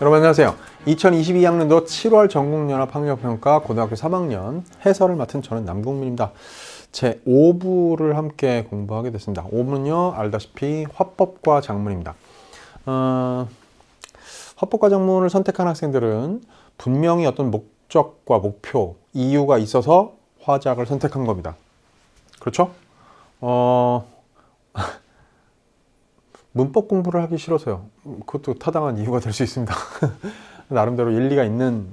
여러분 안녕하세요. 2022학년도 7월 전국연합학력평가 고등학교 3학년 해설을 맡은 저는 남궁민입니다. 제 5부를 함께 공부하게 됐습니다. 5부는요, 알다시피 화법과 작문입니다. 화법과 작문을 선택한 학생들은 분명히 어떤 목적과 목표, 이유가 있어서 화작을 선택한 겁니다. 그렇죠? 문법 공부를 하기 싫어서요. 그것도 타당한 이유가 될 수 있습니다. 나름대로 일리가 있는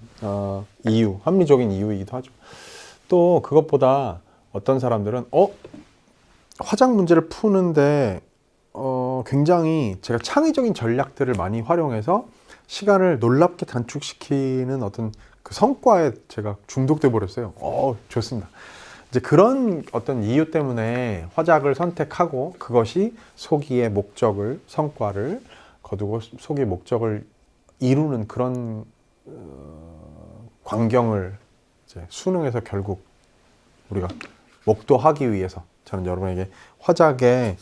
이유, 합리적인 이유이기도 하죠. 또 그것보다 어떤 사람들은 화작 문제를 푸는데 굉장히 제가 창의적인 전략들을 많이 활용해서 시간을 놀랍게 단축시키는 어떤 그 성과에 제가 중독돼 버렸어요. 좋습니다. 이제 그런 어떤 이유 때문에 화작을 선택하고 그것이 소기의 목적을, 성과를 거두고 소기의 목적을 이루는 그런 광경을 이제 수능에서 결국 우리가 목도하기 위해서 저는 여러분에게 화작의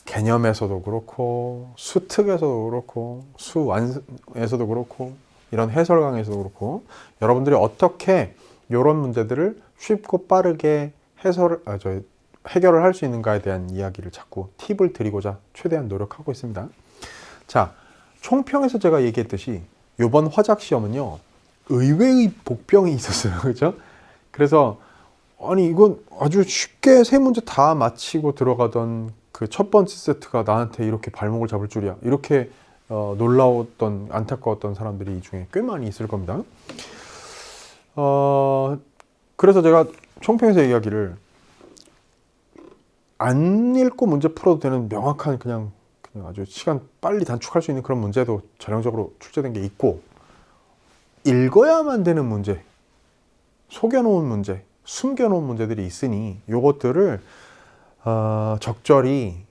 개념에서도 그렇고 수특에서도 그렇고 수완에서도 그렇고 이런 해설 강에서도 그렇고 여러분들이 어떻게 이런 문제들을 쉽고 빠르게 해결을 할 수 있는가에 대한 이야기를 자꾸 팁을 드리고자 최대한 노력하고 있습니다. 자, 총평에서 제가 얘기했듯이 이번 화작 시험은요, 의외의 복병이 있었어요. 그죠? 그래서 아니 이건 아주 쉽게 세 문제 다 마치고 들어가던 그 첫 번째 세트가 나한테 이렇게 발목을 잡을 줄이야. 이렇게 놀라웠던, 안타까웠던 사람들이 이 중에 꽤 많이 있을 겁니다. 그래서 제가 총평에서 이야기를 안 읽고 문제 풀어도 되는 명확한 그냥 아주 시간 빨리 단축할 수 있는 그런 문제도 전형적으로 출제된 게 있고, 읽어야만 되는 문제, 속여놓은 문제, 숨겨놓은 문제들이 있으니 요것들을 적절히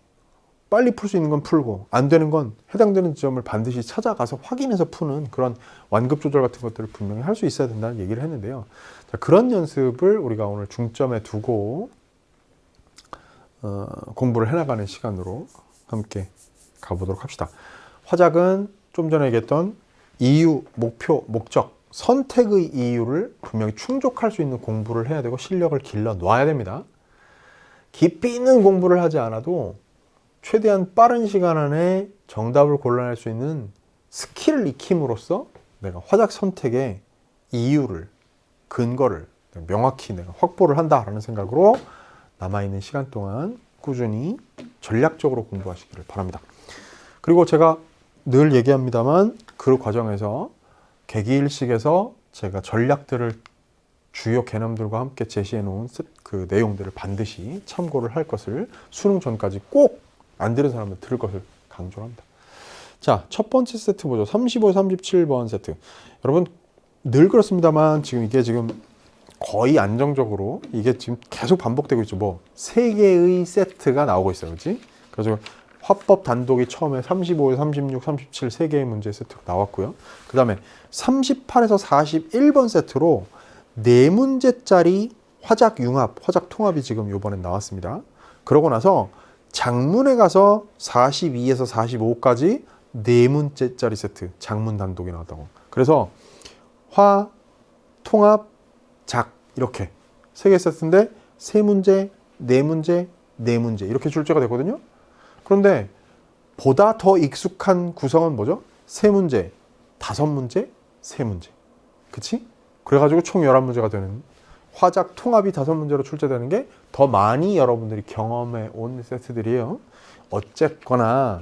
빨리 풀 수 있는 건 풀고 안 되는 건 해당되는 지점을 반드시 찾아가서 확인해서 푸는 그런 완급 조절 같은 것들을 분명히 할 수 있어야 된다는 얘기를 했는데요. 자, 그런 연습을 우리가 오늘 중점에 두고 공부를 해나가는 시간으로 함께 가보도록 합시다. 화작은 좀 전에 얘기했던 이유, 목표, 목적, 선택의 이유를 분명히 충족할 수 있는 공부를 해야 되고 실력을 길러 놓아야 됩니다. 깊이 있는 공부를 하지 않아도 최대한 빠른 시간 안에 정답을 골라낼 수 있는 스킬을 익힘으로써 내가 화작 선택의 이유를, 근거를 명확히 내가 확보를 한다라는 생각으로 남아있는 시간 동안 꾸준히 전략적으로 공부하시기를 바랍니다. 그리고 제가 늘 얘기합니다만 그 과정에서 개기일식에서 제가 전략들을 주요 개념들과 함께 제시해 놓은 그 내용들을 반드시 참고를 할 것을 수능 전까지 꼭 안 들은 사람은 들을 것을 강조합니다. 자, 첫 번째 세트 보죠. 35, 37번 세트. 여러분 늘 그렇습니다만 이게 지금 거의 안정적으로 이게 지금 계속 반복되고 있죠. 3개의 세트가 나오고 있어요. 그렇지? 그래서 화법 단독이 처음에 35, 36, 37 3개의 문제 세트가 나왔고요. 그 다음에 38에서 41번 세트로 4문제짜리 화작 융합, 화작 통합이 지금 이번엔 나왔습니다. 그러고 나서 작문에 가서 42에서 45까지 4문제짜리 세트, 작문 단독이 나왔다고. 그래서 화, 통합, 작 이렇게 3개 세트인데 3문제, 4문제, 4문제 이렇게 출제가 되거든요. 그런데 보다 더 익숙한 구성은 뭐죠? 3문제, 5문제, 3문제. 그치? 그래가지고 총 11문제가 되는 화작 통합이 5문제로 출제되는 게 더 많이 여러분들이 경험해 온 세트들이에요. 어쨌거나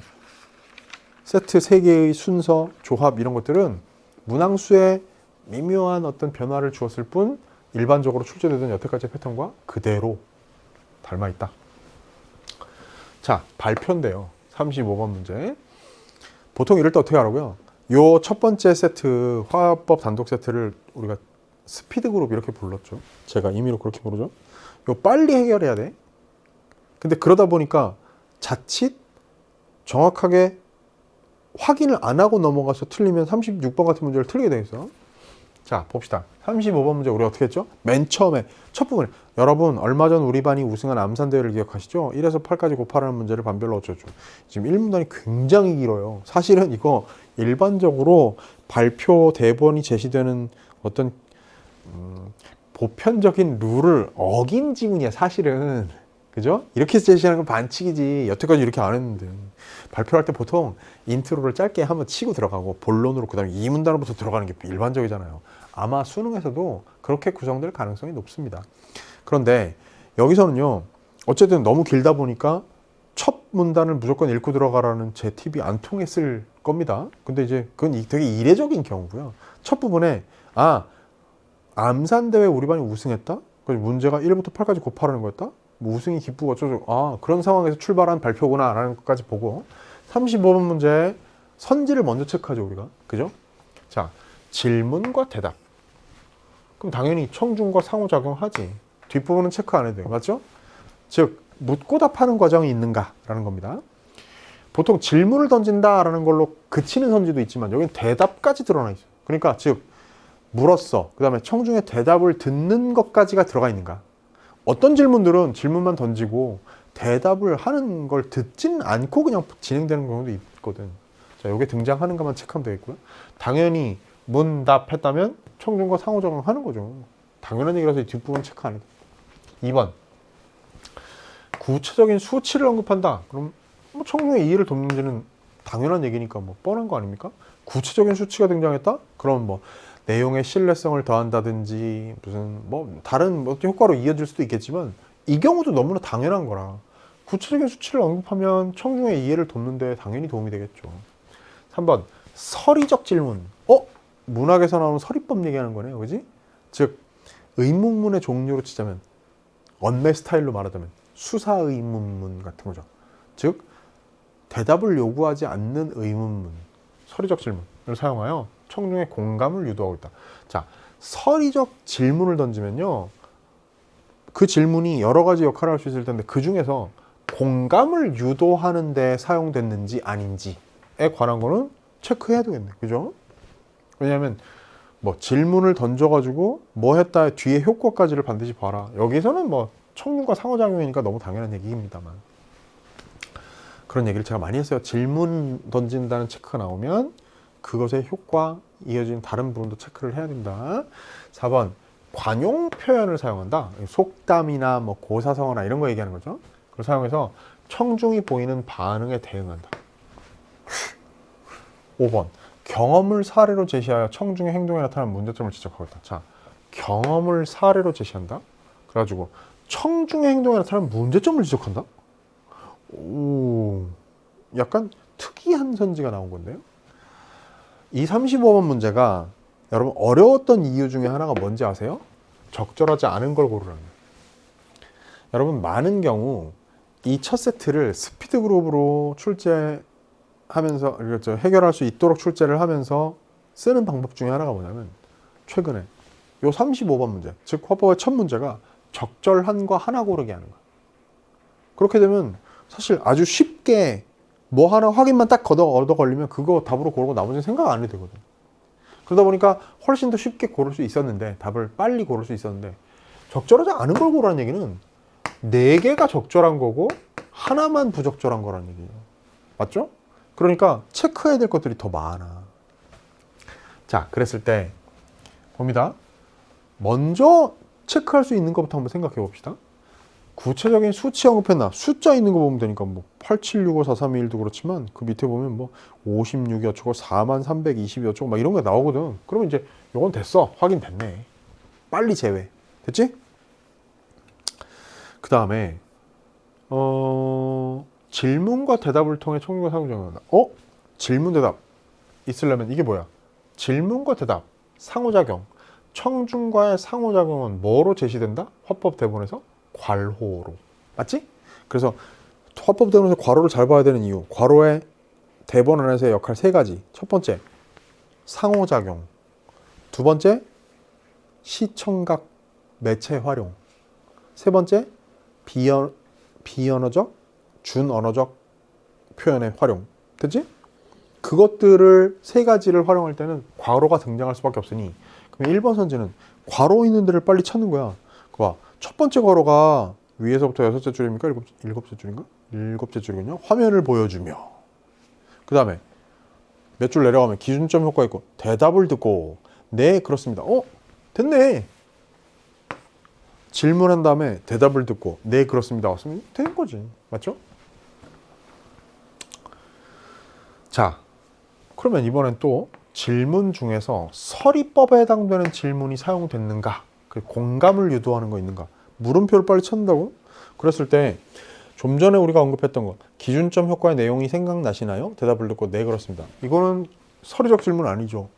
세트 3개의 순서, 조합 이런 것들은 문항수에 미묘한 어떤 변화를 주었을 뿐 일반적으로 출제되던 여태까지의 패턴과 그대로 닮아있다. 자, 발표인데요. 35번 문제. 보통 이럴 때 어떻게 하라고요? 요 첫 번째 세트, 화법 단독 세트를 우리가 스피드 그룹 이렇게 불렀죠. 제가 임의로 그렇게 부르죠. 요 빨리 해결해야 돼. 근데 그러다 보니까 자칫 정확하게 확인을 안 하고 넘어가서 틀리면 36번 같은 문제를 틀리게 돼 있어. 자, 봅시다. 35번 문제 우리 어떻게 했죠? 맨 처음에 첫 부분에 여러분 얼마 전 우리 반이 우승한 암산대회를 기억하시죠? 1에서 8까지 곱하라는 문제를 반별로 어쩌죠. 지금 1문단이 굉장히 길어요. 사실은 이거 일반적으로 발표 대본이 제시되는 어떤 보편적인 룰을 어긴 지문이야 사실은. 그죠? 이렇게 제시하는 건 반칙이지. 여태까지 이렇게 안 했는데. 발표할 때 보통 인트로를 짧게 한번 치고 들어가고 본론으로 그 다음에 2문단으로부터 들어가는 게 일반적이잖아요. 아마 수능에서도 그렇게 구성될 가능성이 높습니다. 그런데 여기서는요. 어쨌든 너무 길다 보니까 첫 문단을 무조건 읽고 들어가라는 제 팁이 안 통했을 겁니다. 근데 이제 그건 되게 이례적인 경우고요. 첫 부분에 암산대회 우리 반이 우승했다? 문제가 1부터 8까지 곱하라는 거였다? 뭐 우승이 기쁘고 어쩌고 그런 상황에서 출발한 발표구나 라는 것까지 보고 35번 문제 선지를 먼저 체크하죠 우리가. 그죠? 자, 질문과 대답. 그럼 당연히 청중과 상호작용하지. 뒷부분은 체크 안 해도 돼요. 맞죠? 즉 묻고 답하는 과정이 있는가 라는 겁니다. 보통 질문을 던진다라는 걸로 그치는 선지도 있지만 여기는 대답까지 드러나 있어요. 그러니까 즉 물었어. 그 다음에 청중의 대답을 듣는 것까지가 들어가 있는가. 어떤 질문들은 질문만 던지고 대답을 하는 걸 듣진 않고 그냥 진행되는 경우도 있거든. 자, 요게 등장하는가만 체크하면 되겠고요. 당연히 문답했다면 청중과 상호작용하는 거죠. 당연한 얘기라서 이 뒷부분 체크 안 해도. 2번. 구체적인 수치를 언급한다. 그럼 뭐 청중의 이해를 돕는지는 당연한 얘기니까 뭐 뻔한 거 아닙니까? 구체적인 수치가 등장했다? 그럼 뭐 내용의 신뢰성을 더한다든지 무슨 뭐 다른 뭐 효과로 이어질 수도 있겠지만 이 경우도 너무나 당연한 거라 구체적인 수치를 언급하면 청중의 이해를 돕는데 당연히 도움이 되겠죠. 3번 서리적 질문. 문학에서 나오는 서리법 얘기하는 거네요. 그지? 즉 의문문의 종류로 치자면 언매 스타일로 말하자면 수사 의문문 같은 거죠. 즉 대답을 요구하지 않는 의문문, 서리적 질문을 사용하여 청중의 공감을 유도하고 있다. 자, 서리적 질문을 던지면요. 그 질문이 여러 가지 역할을 할 수 있을 텐데 그 중에서 공감을 유도하는 데 사용됐는지 아닌지에 관한 거는 체크해야 되겠네. 그죠? 왜냐하면 뭐 질문을 던져가지고 뭐 했다 뒤에 효과까지를 반드시 봐라. 여기서는 뭐 청중과 상호작용이니까 너무 당연한 얘기입니다만 그런 얘기를 제가 많이 했어요. 질문 던진다는 체크가 나오면 그것의 효과, 이어진 다른 부분도 체크를 해야 된다. 4번, 관용 표현을 사용한다. 속담이나 뭐 고사성어나 이런 거 얘기하는 거죠. 그걸 사용해서 청중이 보이는 반응에 대응한다. 5번, 경험을 사례로 제시하여 청중의 행동에 나타나는 문제점을 지적하고 있다. 자, 경험을 사례로 제시한다. 그래가지고 청중의 행동에 나타나는 문제점을 지적한다. 오, 약간 특이한 선지가 나온 건데요. 이 35번 문제가 여러분 어려웠던 이유 중에 하나가 뭔지 아세요? 적절하지 않은 걸 고르라는 거예요. 여러분 많은 경우 이 첫 세트를 스피드 그룹으로 출제하면서 그렇죠. 해결할 수 있도록 출제를 하면서 쓰는 방법 중에 하나가 뭐냐면 최근에 요 35번 문제, 즉 화법의 첫 문제가 적절한과 하나 고르게 하는 거예요. 그렇게 되면 사실 아주 쉽게 뭐 하나 확인만 딱 얻어 걸리면 그거 답으로 고르고 나머지는 생각 안 해도 되거든. 그러다 보니까 훨씬 더 쉽게 고를 수 있었는데 답을 빨리 고를 수 있었는데 적절하지 않은 걸 고르라는 얘기는 4개가 적절한 거고 하나만 부적절한 거라는 얘기예요. 맞죠? 그러니까 체크해야 될 것들이 더 많아. 자, 그랬을 때 봅니다. 먼저 체크할 수 있는 것부터 한번 생각해 봅시다. 구체적인 수치 언급했나? 숫자 있는 거 보면 되니까 뭐 87654321도 그렇지만 그 밑에 보면 뭐 56이 어쩌고 4320이 어쩌고 막 이런 게 나오거든. 그러면 이제 요건 됐어. 확인됐네. 빨리 제외. 됐지? 그 다음에 질문과 대답을 통해 청중과 상호작용한다. 질문 대답 있으려면 이게 뭐야? 질문과 대답, 상호작용. 청중과의 상호작용은 뭐로 제시된다? 화법 대본에서 괄호로. 맞지? 그래서 화법 대본에서 괄호를 잘 봐야 되는 이유. 괄호의 대본 안에서의 역할 3가지. 첫 번째, 상호작용. 두 번째, 시청각 매체 활용. 세 번째, 비언어적, 준언어적 표현의 활용. 됐지? 그것들을 3가지를 활용할 때는 괄호가 등장할 수밖에 없으니 그럼 1번 선지는 괄호 있는 데를 빨리 찾는 거야. 봐. 첫 번째 괄호가 위에서부터 여섯째 줄입니까? 일곱째 줄인가? 일곱째 줄이군요. 화면을 보여주며. 그 다음에 몇 줄 내려가면 기준점 효과 있고 대답을 듣고 네 그렇습니다. 됐네. 질문한 다음에 대답을 듣고 네 그렇습니다 왔으면 된 거지. 맞죠? 자, 그러면 이번엔 또 질문 중에서 서리법에 해당되는 질문이 사용됐는가, 그 공감을 유도하는 거 있는가, 물음표를 빨리 찾는다고? 그랬을 때 좀 전에 우리가 언급했던 것, 기준점 효과의 내용이 생각나시나요? 대답을 듣고 네 그렇습니다. 이거는 서리적 질문 아니죠.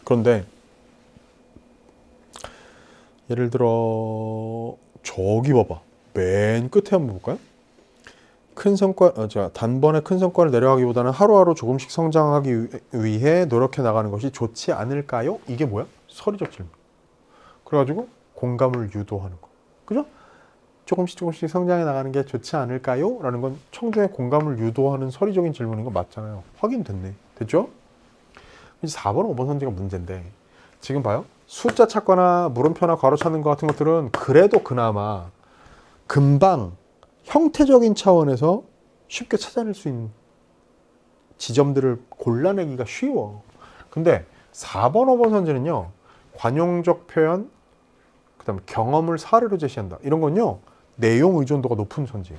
그런데 예를 들어 저기 봐봐, 맨 끝에 한번 볼까요? 큰 성과, 단번에 큰 성과를 내려가기보다는 하루하루 조금씩 성장하기 위해 노력해 나가는 것이 좋지 않을까요? 이게 뭐야? 서리적 질문. 그래가지고 공감을 유도하는 거. 그죠? 조금씩 성장해 나가는 게 좋지 않을까요? 라는 건 청중의 공감을 유도하는 서리적인 질문인 거 맞잖아요. 확인됐네. 됐죠? 이제 4번, 5번 선지가 문제인데, 지금 봐요. 숫자 찾거나 물음표나 괄호 찾는 것 같은 것들은 그래도 그나마 금방 형태적인 차원에서 쉽게 찾아낼 수 있는 지점들을 골라내기가 쉬워. 근데 4번, 5번 선지는요, 관용적 표현, 그 다음에 경험을 사례로 제시한다. 이런 건요, 내용 의존도가 높은 선지.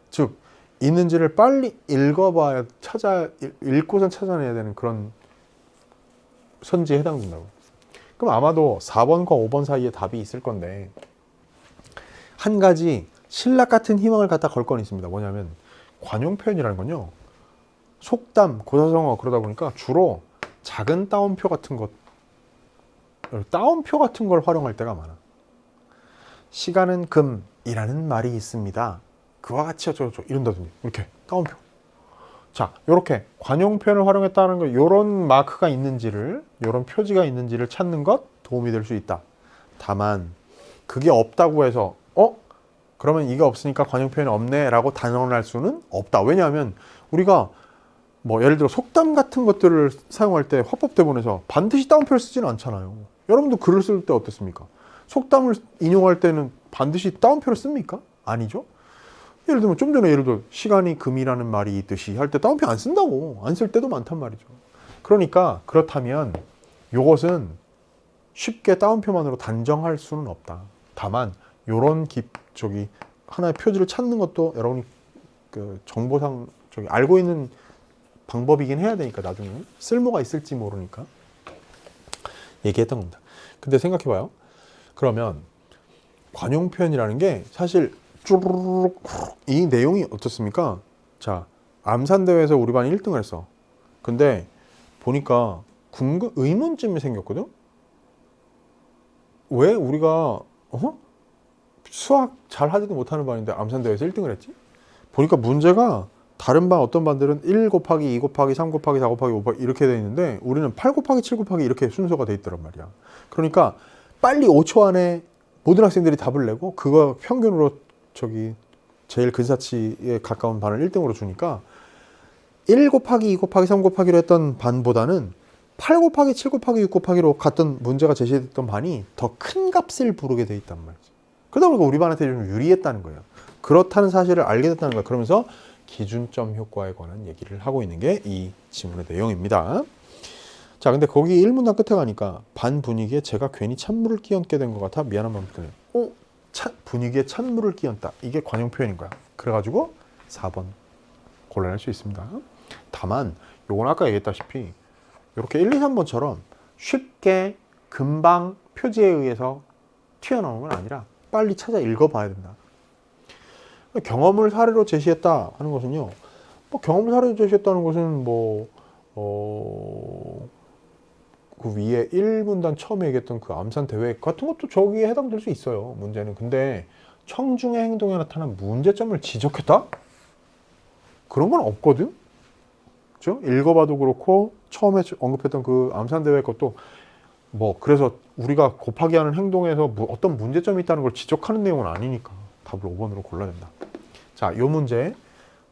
즉, 있는지를 빨리 읽어봐야 읽고선 찾아내야 되는 그런 선지에 해당된다고. 그럼 아마도 4번과 5번 사이에 답이 있을 건데, 한 가지 신락 같은 희망을 갖다 걸 건 있습니다. 뭐냐면 관용 표현이라는 건요, 속담, 고사성어 그러다 보니까 주로 작은 따옴표 같은 걸 활용할 때가 많아. 시간은 금이라는 말이 있습니다. 그와 같이 어쩌고저쩌고 이런다든지, 이렇게 따옴표. 자, 이렇게 관용 표현을 활용했다는 거, 이런 마크가 있는지를, 이런 표지가 있는지를 찾는 것 도움이 될 수 있다. 다만 그게 없다고 해서 그러면 이게 없으니까 관용 표현이 없네 라고 단언할 수는 없다. 왜냐하면 우리가 뭐 예를 들어 속담 같은 것들을 사용할 때 화법대본에서 반드시 따옴표를 쓰지는 않잖아요. 여러분도 글을 쓸 때 어떻습니까? 속담을 인용할 때는 반드시 따옴표를 씁니까? 아니죠. 예를 들면 좀 전에 예를 들어 시간이 금이라는 말이 있듯이 할 때 따옴표 안 쓴다고. 안 쓸 때도 많단 말이죠. 그러니까 그렇다면 이것은 쉽게 따옴표만으로 단정할 수는 없다. 다만 요런 하나의 표지를 찾는 것도 여러분이 그 정보상 알고 있는 방법이긴 해야 되니까, 나중에 쓸모가 있을지 모르니까 얘기했던 겁니다. 근데 생각해봐요. 그러면 관용 표현이라는 게 사실 쭈르륵 이 내용이 어떻습니까? 자, 암산대회에서 우리 반이 1등을 했어. 근데 보니까 의문점이 생겼거든? 왜 우리가 수학 잘 하지도 못하는 반인데 암산대회에서 1등을 했지? 보니까 문제가 다른 반 어떤 반들은 1 곱하기 2 곱하기 3 곱하기 4 곱하기 5 곱하기 이렇게 돼 있는데 우리는 8 곱하기 7 곱하기 이렇게 순서가 돼 있더란 말이야. 그러니까 빨리 5초 안에 모든 학생들이 답을 내고 그거 평균으로 제일 근사치에 가까운 반을 1등으로 주니까 1 곱하기 2 곱하기 3 곱하기로 했던 반보다는 8 곱하기 7 곱하기 6 곱하기로 갔던 문제가 제시됐던 반이 더 큰 값을 부르게 돼 있단 말이지. 그러다 보니까 우리 반한테 좀 유리했다는 거예요. 그렇다는 사실을 알게 됐다는 거예요. 그러면서 기준점 효과에 관한 얘기를 하고 있는 게 이 지문의 내용입니다. 자, 근데 거기 1문단 끝에 가니까 반 분위기에 제가 괜히 찬물을 끼얹게 된 것 같아 미안한 마음이 드네요. 분위기에 찬물을 끼얹다. 이게 관용 표현인 거야. 그래가지고 4번 곤란할 수 있습니다. 다만 요건 아까 얘기했다시피 이렇게 1, 2, 3번처럼 쉽게 금방 표지에 의해서 튀어나오는 건 아니라 빨리 찾아 읽어봐야 된다. 경험을 사례로 제시했다 하는 것은요, 경험을 사례로 제시했다는 것은 그 위에 1문단 처음에 얘기했던 그 암산 대회 같은 것도 저기에 해당될 수 있어요. 문제는. 근데 청중의 행동에 나타난 문제점을 지적했다? 그런 건 없거든? 그죠? 읽어봐도 그렇고 처음에 언급했던 그 암산 대회 것도 그래서 우리가 곱하기 하는 행동에서 어떤 문제점이 있다는 걸 지적하는 내용은 아니니까 답을 5번으로 골라야 된다. 자, 요 문제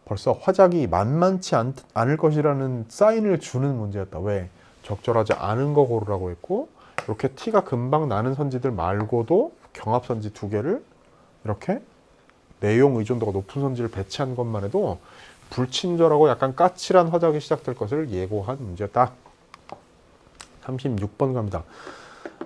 벌써 화작이 만만치 않을 것이라는 사인을 주는 문제였다. 왜? 적절하지 않은 거 고르라고 했고, 이렇게 티가 금방 나는 선지들 말고도 경합선지 2개를 이렇게 내용 의존도가 높은 선지를 배치한 것만 해도 불친절하고 약간 까칠한 화작이 시작될 것을 예고한 문제였다. 36번 갑니다.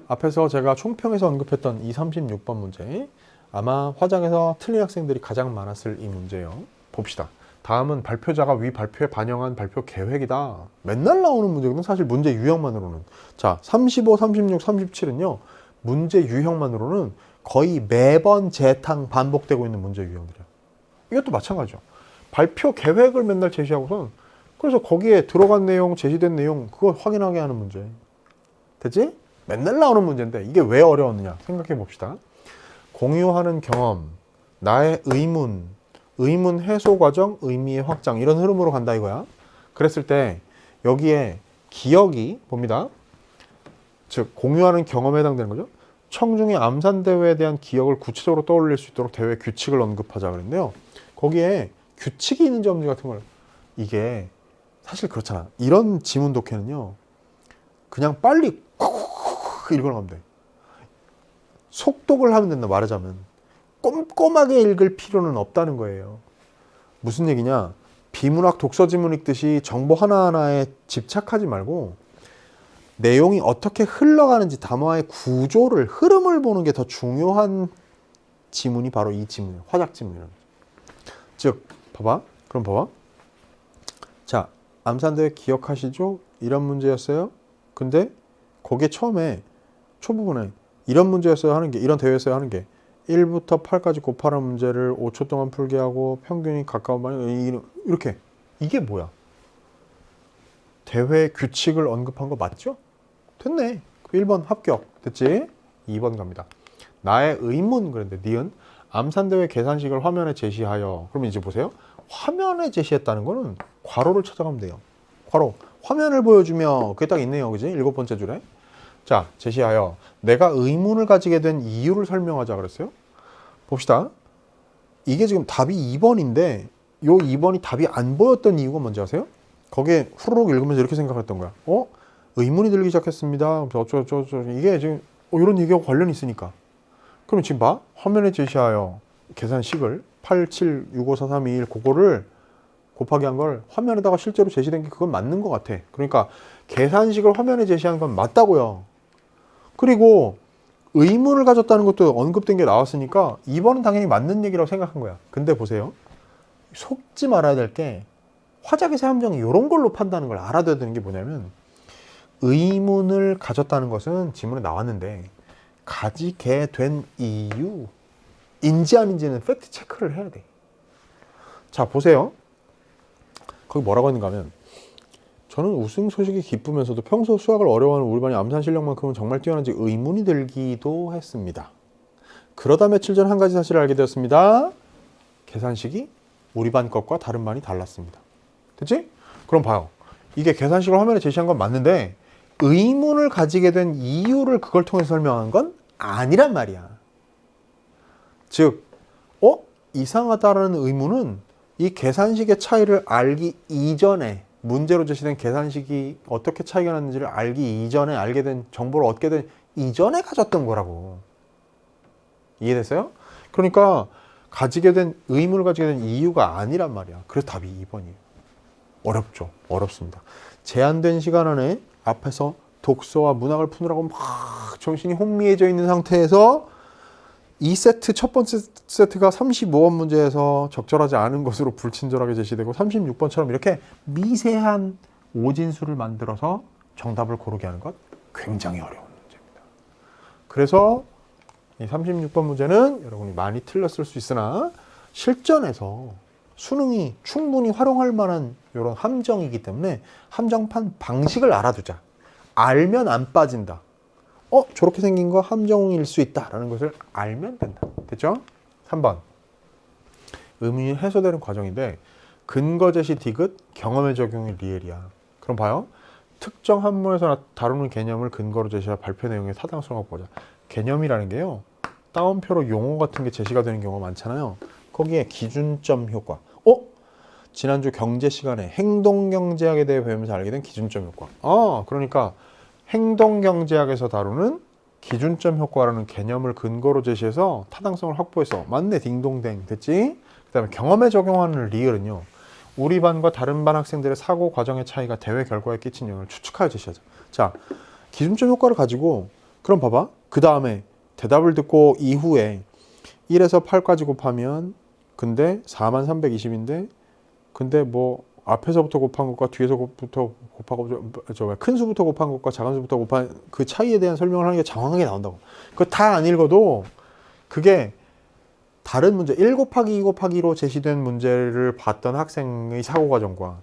앞에서 제가 총평에서 언급했던 이 36번 문제, 아마 화작에서 틀린 학생들이 가장 많았을 이 문제요. 봅시다. 다음은 발표자가 위 발표에 반영한 발표 계획이다. 맨날 나오는 문제거든, 사실 문제 유형만으로는. 자, 35, 36, 37은요. 문제 유형만으로는 거의 매번 재탕 반복되고 있는 문제 유형들이야. 이것도 마찬가지죠. 발표 계획을 맨날 제시하고선 그래서 거기에 들어간 내용, 제시된 내용 그거 확인하게 하는 문제. 됐지? 맨날 나오는 문제인데 이게 왜 어려웠느냐 생각해 봅시다. 공유하는 경험, 나의 의문, 의문 해소 과정, 의미의 확장 이런 흐름으로 간다 이거야. 그랬을 때 여기에 기억이 봅니다. 즉 공유하는 경험에 해당되는 거죠. 청중이 암산대회에 대한 기억을 구체적으로 떠올릴 수 있도록 대회 규칙을 언급하자 그랬는데요. 거기에 규칙이 있는지 없는지 같은 걸, 이게 사실 그렇잖아. 이런 지문 독해는요. 그냥 빨리 읽어나가면 돼. 속독을 하면 된다 말하자면. 꼼꼼하게 읽을 필요는 없다는 거예요. 무슨 얘기냐? 비문학 독서 지문 읽듯이 정보 하나하나에 집착하지 말고 내용이 어떻게 흘러가는지 담화의 구조를, 흐름을 보는 게 더 중요한 지문이 바로 이 지문이에요. 화작 지문이라는 거죠. 즉, 봐봐. 그럼 봐봐. 자, 암산대회 기억하시죠? 이런 문제였어요. 근데 거기에 처음에 초부분에 이런 문제였어요 하는 게, 이런 대회였어요 하는 게 1부터 8까지 곱하는 문제를 5초 동안 풀게 하고 평균이 가까운 반이 이렇게. 이게 뭐야? 대회 규칙을 언급한 거 맞죠? 됐네. 1번 합격. 됐지? 2번 갑니다. 나의 의문 그랬는데 니은 암산대회 계산식을 화면에 제시하여. 그러면 이제 보세요. 화면에 제시했다는 거는 괄호를 찾아가면 돼요. 괄호. 화면을 보여주며 그게 딱 있네요. 그지? 7번째 줄에. 자, 제시하여 내가 의문을 가지게 된 이유를 설명하자 그랬어요. 봅시다. 이게 지금 답이 2번인데 요 2번이 답이 안 보였던 이유가 뭔지 아세요? 거기에 후루룩 읽으면서 이렇게 생각했던 거야. 의문이 들기 시작했습니다. 어쩌고저쩌고. 이게 지금 이런 얘기하고 관련이 있으니까. 그럼 지금 봐. 화면에 제시하여 계산식을 8, 7, 6, 5, 4, 3, 2, 1 그거를 곱하기 한 걸 화면에다가 실제로 제시된 게 그건 맞는 것 같아. 그러니까 계산식을 화면에 제시한 건 맞다고요. 그리고 의문을 가졌다는 것도 언급된 게 나왔으니까 2번은 당연히 맞는 얘기라고 생각한 거야. 근데 보세요. 속지 말아야 될 게 화작에서 함정이 이런 걸로 판다는 걸 알아둬야 되는 게 뭐냐면, 의문을 가졌다는 것은 지문에 나왔는데 가지게 된 이유인지 아닌지는 팩트 체크를 해야 돼. 자, 보세요. 거기 뭐라고 했는가 하면, 저는 우승 소식이 기쁘면서도 평소 수학을 어려워하는 우리 반이 암산 실력만큼은 정말 뛰어난지 의문이 들기도 했습니다. 그러다 며칠 전 한 가지 사실을 알게 되었습니다. 계산식이 우리 반 것과 다른 반이 달랐습니다. 됐지? 그럼 봐요. 이게 계산식을 화면에 제시한 건 맞는데 의문을 가지게 된 이유를 그걸 통해서 설명한 건 아니란 말이야. 즉, 이상하다라는 의문은 이 계산식의 차이를 알기 이전에, 문제로 제시된 계산식이 어떻게 차이가 났는지를 알기 이전에, 알게 된 정보를 얻게 된 이전에 가졌던 거라고. 이해됐어요? 그러니까 의문을 가지게 된 이유가 아니란 말이야. 그래서 답이 2번이에요. 어렵죠. 어렵습니다. 제한된 시간 안에 앞에서 독서와 문학을 푸느라고 막 정신이 혼미해져 있는 상태에서 2세트, 첫 번째 세트가 35번 문제에서 적절하지 않은 것으로 불친절하게 제시되고 36번처럼 이렇게 미세한 오진수를 만들어서 정답을 고르게 하는 것 굉장히 어려운 문제입니다. 그래서 이 36번 문제는 여러분이 많이 틀렸을 수 있으나 실전에서 수능이 충분히 활용할 만한 이런 함정이기 때문에 함정판 방식을 알아두자. 알면 안 빠진다. 저렇게 생긴 거 함정일 수 있다라는 것을 알면 된다. 됐죠? 3번. 의문이 해소되는 과정인데 근거 제시 디귿, 경험의 적용이 리엘이야. 그럼 봐요. 특정 한문에서 다루는 개념을 근거로 제시할 발표 내용의 타당성을 보자. 개념이라는 게요. 따옴표로 용어 같은 게 제시가 되는 경우가 많잖아요. 거기에 기준점 효과. 지난주 경제 시간에 행동경제학에 대해 배우면서 알게 된 기준점 효과. 그러니까 행동경제학에서 다루는 기준점 효과라는 개념을 근거로 제시해서 타당성을 확보해서 맞네 딩동댕 됐지? 그 다음에 경험에 적용하는 리을은요. 우리 반과 다른 반 학생들의 사고 과정의 차이가 대회 결과에 끼친 영향을 추측하여 제시하자. 자, 기준점 효과를 가지고 그럼 봐봐. 그 다음에 대답을 듣고 이후에 1에서 8까지 곱하면 근데 4320인데 근데 뭐 앞에서부터 곱한 것과 뒤에서부터 곱하고 큰 수부터 곱한 것과 작은 수부터 곱한 그 차이에 대한 설명을 하는 게 장황하게 나온다고. 그거 다 안 읽어도 그게 다른 문제 1 곱하기 2 곱하기 2로 제시된 문제를 봤던 학생의 사고 과정과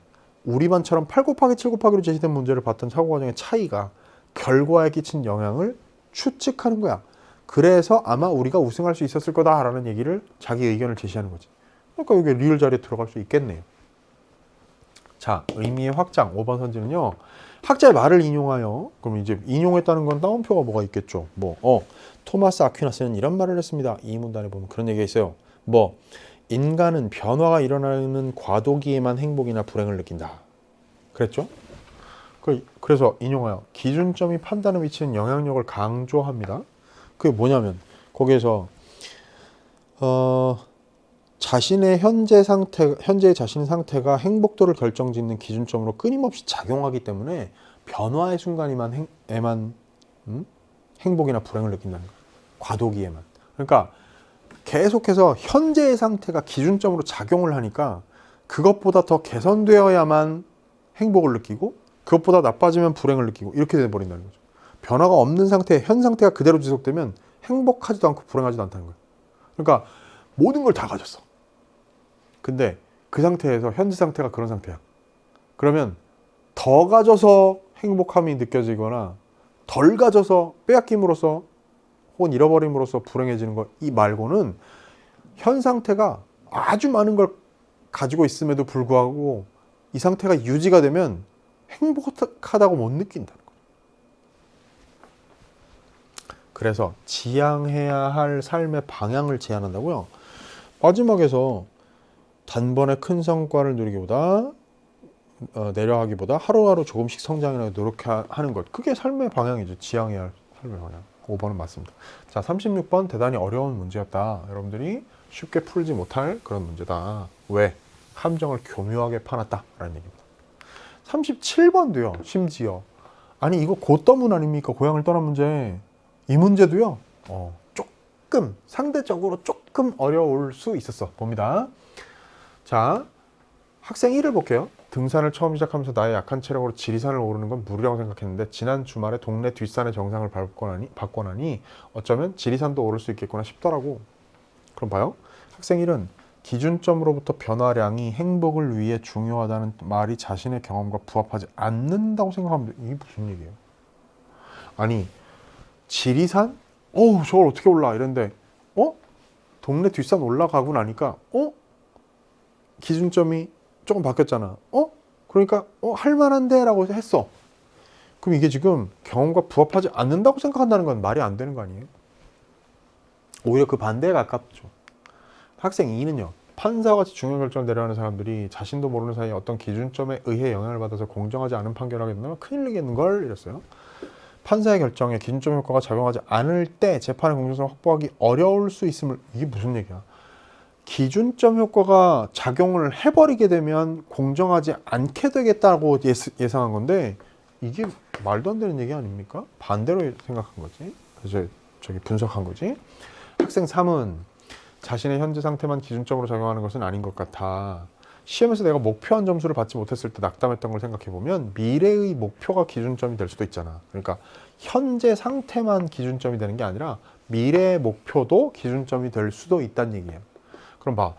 우리 반처럼 8 곱하기 7 곱하기로 제시된 문제를 봤던 사고 과정의 차이가 결과에 끼친 영향을 추측하는 거야. 그래서 아마 우리가 우승할 수 있었을 거다라는 얘기를 자기 의견을 제시하는 거지. 그러니까 여기 리을 자리에 들어갈 수 있겠네요. 자, 의미의 확장 5번 선지는요. 학자의 말을 인용하여 그럼 이제 인용했다는 건 따옴표가 뭐가 있겠죠. 토마스 아퀴나스는 이런 말을 했습니다. 이 문단에 보면 그런 얘기가 있어요. 인간은 변화가 일어나는 과도기에만 행복이나 불행을 느낀다. 그랬죠? 그래서 인용하여 기준점이 판단에 미치는 영향력을 강조합니다. 그게 뭐냐면 거기에서 자신의 현재의 자신의 상태가 행복도를 결정짓는 기준점으로 끊임없이 작용하기 때문에 변화의 순간에만 행복이나 불행을 느낀다는 거예요. 과도기에만. 그러니까 계속해서 현재의 상태가 기준점으로 작용을 하니까 그것보다 더 개선되어야만 행복을 느끼고 그것보다 나빠지면 불행을 느끼고 이렇게 돼버린다는 거죠. 변화가 없는 상태, 현 상태가 그대로 지속되면 행복하지도 않고 불행하지도 않다는 거예요. 그러니까 모든 걸 다 가졌어. 근데 그 상태에서 현재 상태가 그런 상태야. 그러면 더 가져서 행복함이 느껴지거나 덜 가져서 빼앗김으로써 혹은 잃어버림으로써 불행해지는 것 이 말고는 현 상태가 아주 많은 걸 가지고 있음에도 불구하고 이 상태가 유지가 되면 행복하다고 못 느낀다는 거예요. 그래서 지향해야 할 삶의 방향을 제안한다고요. 마지막에서 단번에 큰 성과를 누리기보다 내려가기보다 하루하루 조금씩 성장이나 노력하는 것. 그게 삶의 방향이죠. 지향해야 할 삶의 방향. 5번은 맞습니다. 자, 36번 대단히 어려운 문제였다. 여러분들이 쉽게 풀지 못할 그런 문제다. 왜? 함정을 교묘하게 파놨다. 라는 얘기입니다. 37번도요. 심지어 아니 이거 고떠문 아닙니까? 고향을 떠난 문제. 이 문제도요. 조금 상대적으로 조금 어려울 수 있었어. 봅니다. 자, 학생 1을 볼게요. 등산을 처음 시작하면서 나의 약한 체력으로 지리산을 오르는 건 무리라고 생각했는데 지난 주말에 동네 뒷산의 정상을 받고 나니 어쩌면 지리산도 오를 수 있겠구나 싶더라고. 그럼 봐요. 학생 1은 기준점으로부터 변화량이 행복을 위해 중요하다는 말이 자신의 경험과 부합하지 않는다고 생각합니다. 이게 무슨 얘기예요? 아니 지리산? 저걸 어떻게 올라? 이랬는데 동네 뒷산 올라가고 나니까 기준점이 조금 바뀌었잖아. 그러니까 할만한데 라고 했어. 그럼 이게 지금 경험과 부합하지 않는다고 생각한다는 건 말이 안 되는 거 아니에요? 오히려 그 반대에 가깝죠. 학생 2는요. 판사같이 중요한 결정을 내려하는 사람들이 자신도 모르는 사이에 어떤 기준점에 의해 영향을 받아서 공정하지 않은 판결을 하게 된다면 큰일 나겠는걸 이랬어요. 판사의 결정에 기준점 효과가 작용하지 않을 때 재판의 공정성을 확보하기 어려울 수 있음을. 이게 무슨 얘기야? 기준점 효과가 작용을 해버리게 되면 공정하지 않게 되겠다고 예상한 건데 이게 말도 안 되는 얘기 아닙니까? 반대로 생각한 거지. 그래서 저기 분석한 거지. 학생 3은 자신의 현재 상태만 기준점으로 작용하는 것은 아닌 것 같아. 시험에서 내가 목표한 점수를 받지 못했을 때 낙담했던 걸 생각해보면 미래의 목표가 기준점이 될 수도 있잖아. 그러니까 현재 상태만 기준점이 되는 게 아니라 미래의 목표도 기준점이 될 수도 있다는 얘기예요. 그럼 봐.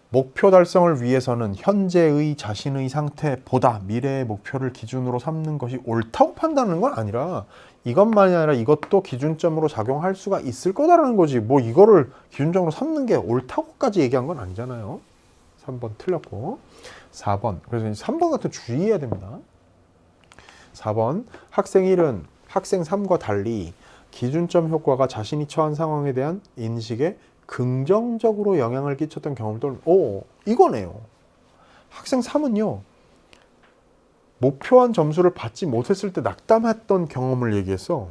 목표 달성을 위해서는 현재의 자신의 상태보다 미래의 목표를 기준으로 삼는 것이 옳다고 판단하는 건 아니라 이것만이 아니라 이것도 기준점으로 작용할 수가 있을 거다라는 거지. 뭐 이거를 기준점으로 삼는 게 옳다고까지 얘기한 건 아니잖아요. 3번 틀렸고 4번. 그래서 3번 같은 주의해야 됩니다. 4번. 학생 1은 학생 3과 달리 기준점 효과가 자신이 처한 상황에 대한 인식에 긍정적으로 영향을 끼쳤던 경험을 이거네요. 학생 3은요. 목표한 점수를 받지 못했을 때 낙담했던 경험을 얘기했어.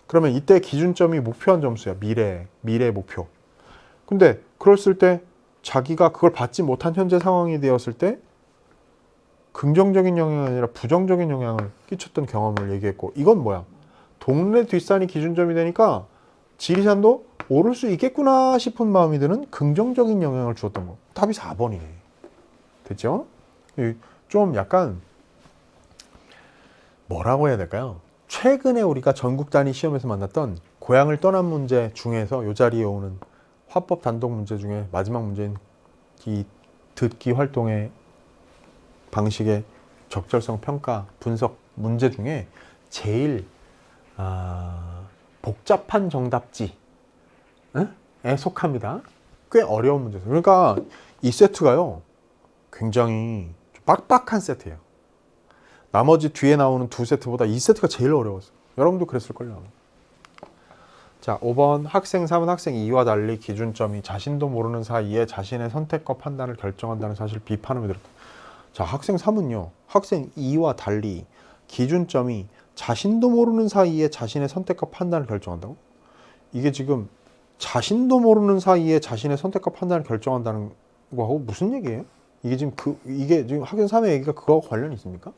그러면 이때 기준점이 목표한 점수야. 미래 목표. 근데 그랬을 때 자기가 그걸 받지 못한 현재 상황이 되었을 때 긍정적인 영향이 아니라 부정적인 영향을 끼쳤던 경험을 얘기했고, 이건 뭐야? 동네 뒷산이 기준점이 되니까 지리산도 오를 수 있겠구나 싶은 마음이 드는 긍정적인 영향을 주었던 거. 답이 4번이네. 됐죠? 좀 약간 뭐라고 해야 될까요? 최근에 우리가 전국 단위 시험에서 만났던 고향을 떠난 문제 중에서 이 자리에 오는 화법 단독 문제 중에 마지막 문제인 이 듣기 활동의 방식의 적절성 평가 분석 문제 중에 제일 복잡한 정답지에 속합니다. 꽤 어려운 문제죠. 그러니까 이 세트가요 굉장히 빡빡한 세트예요. 나머지 뒤에 나오는 두 세트보다 이 세트가 제일 어려웠어요. 여러분도 그랬을걸요. 자, 5번 학생 3은 학생 2와 달리 기준점이 자신도 모르는 사이에 자신의 선택과 판단을 결정한다는 사실을 비판하며 들었다. 자, 학생 3은요. 학생 2와 달리 기준점이 자신도 모르는 사이에 자신의 선택과 판단을 결정한다고? 이게 지금 자신도 모르는 사이에 자신의 선택과 판단을 결정한다는 거하고 무슨 얘기예요? 이게 지금 학생 3의 얘기가 그거하고 관련이 있습니까?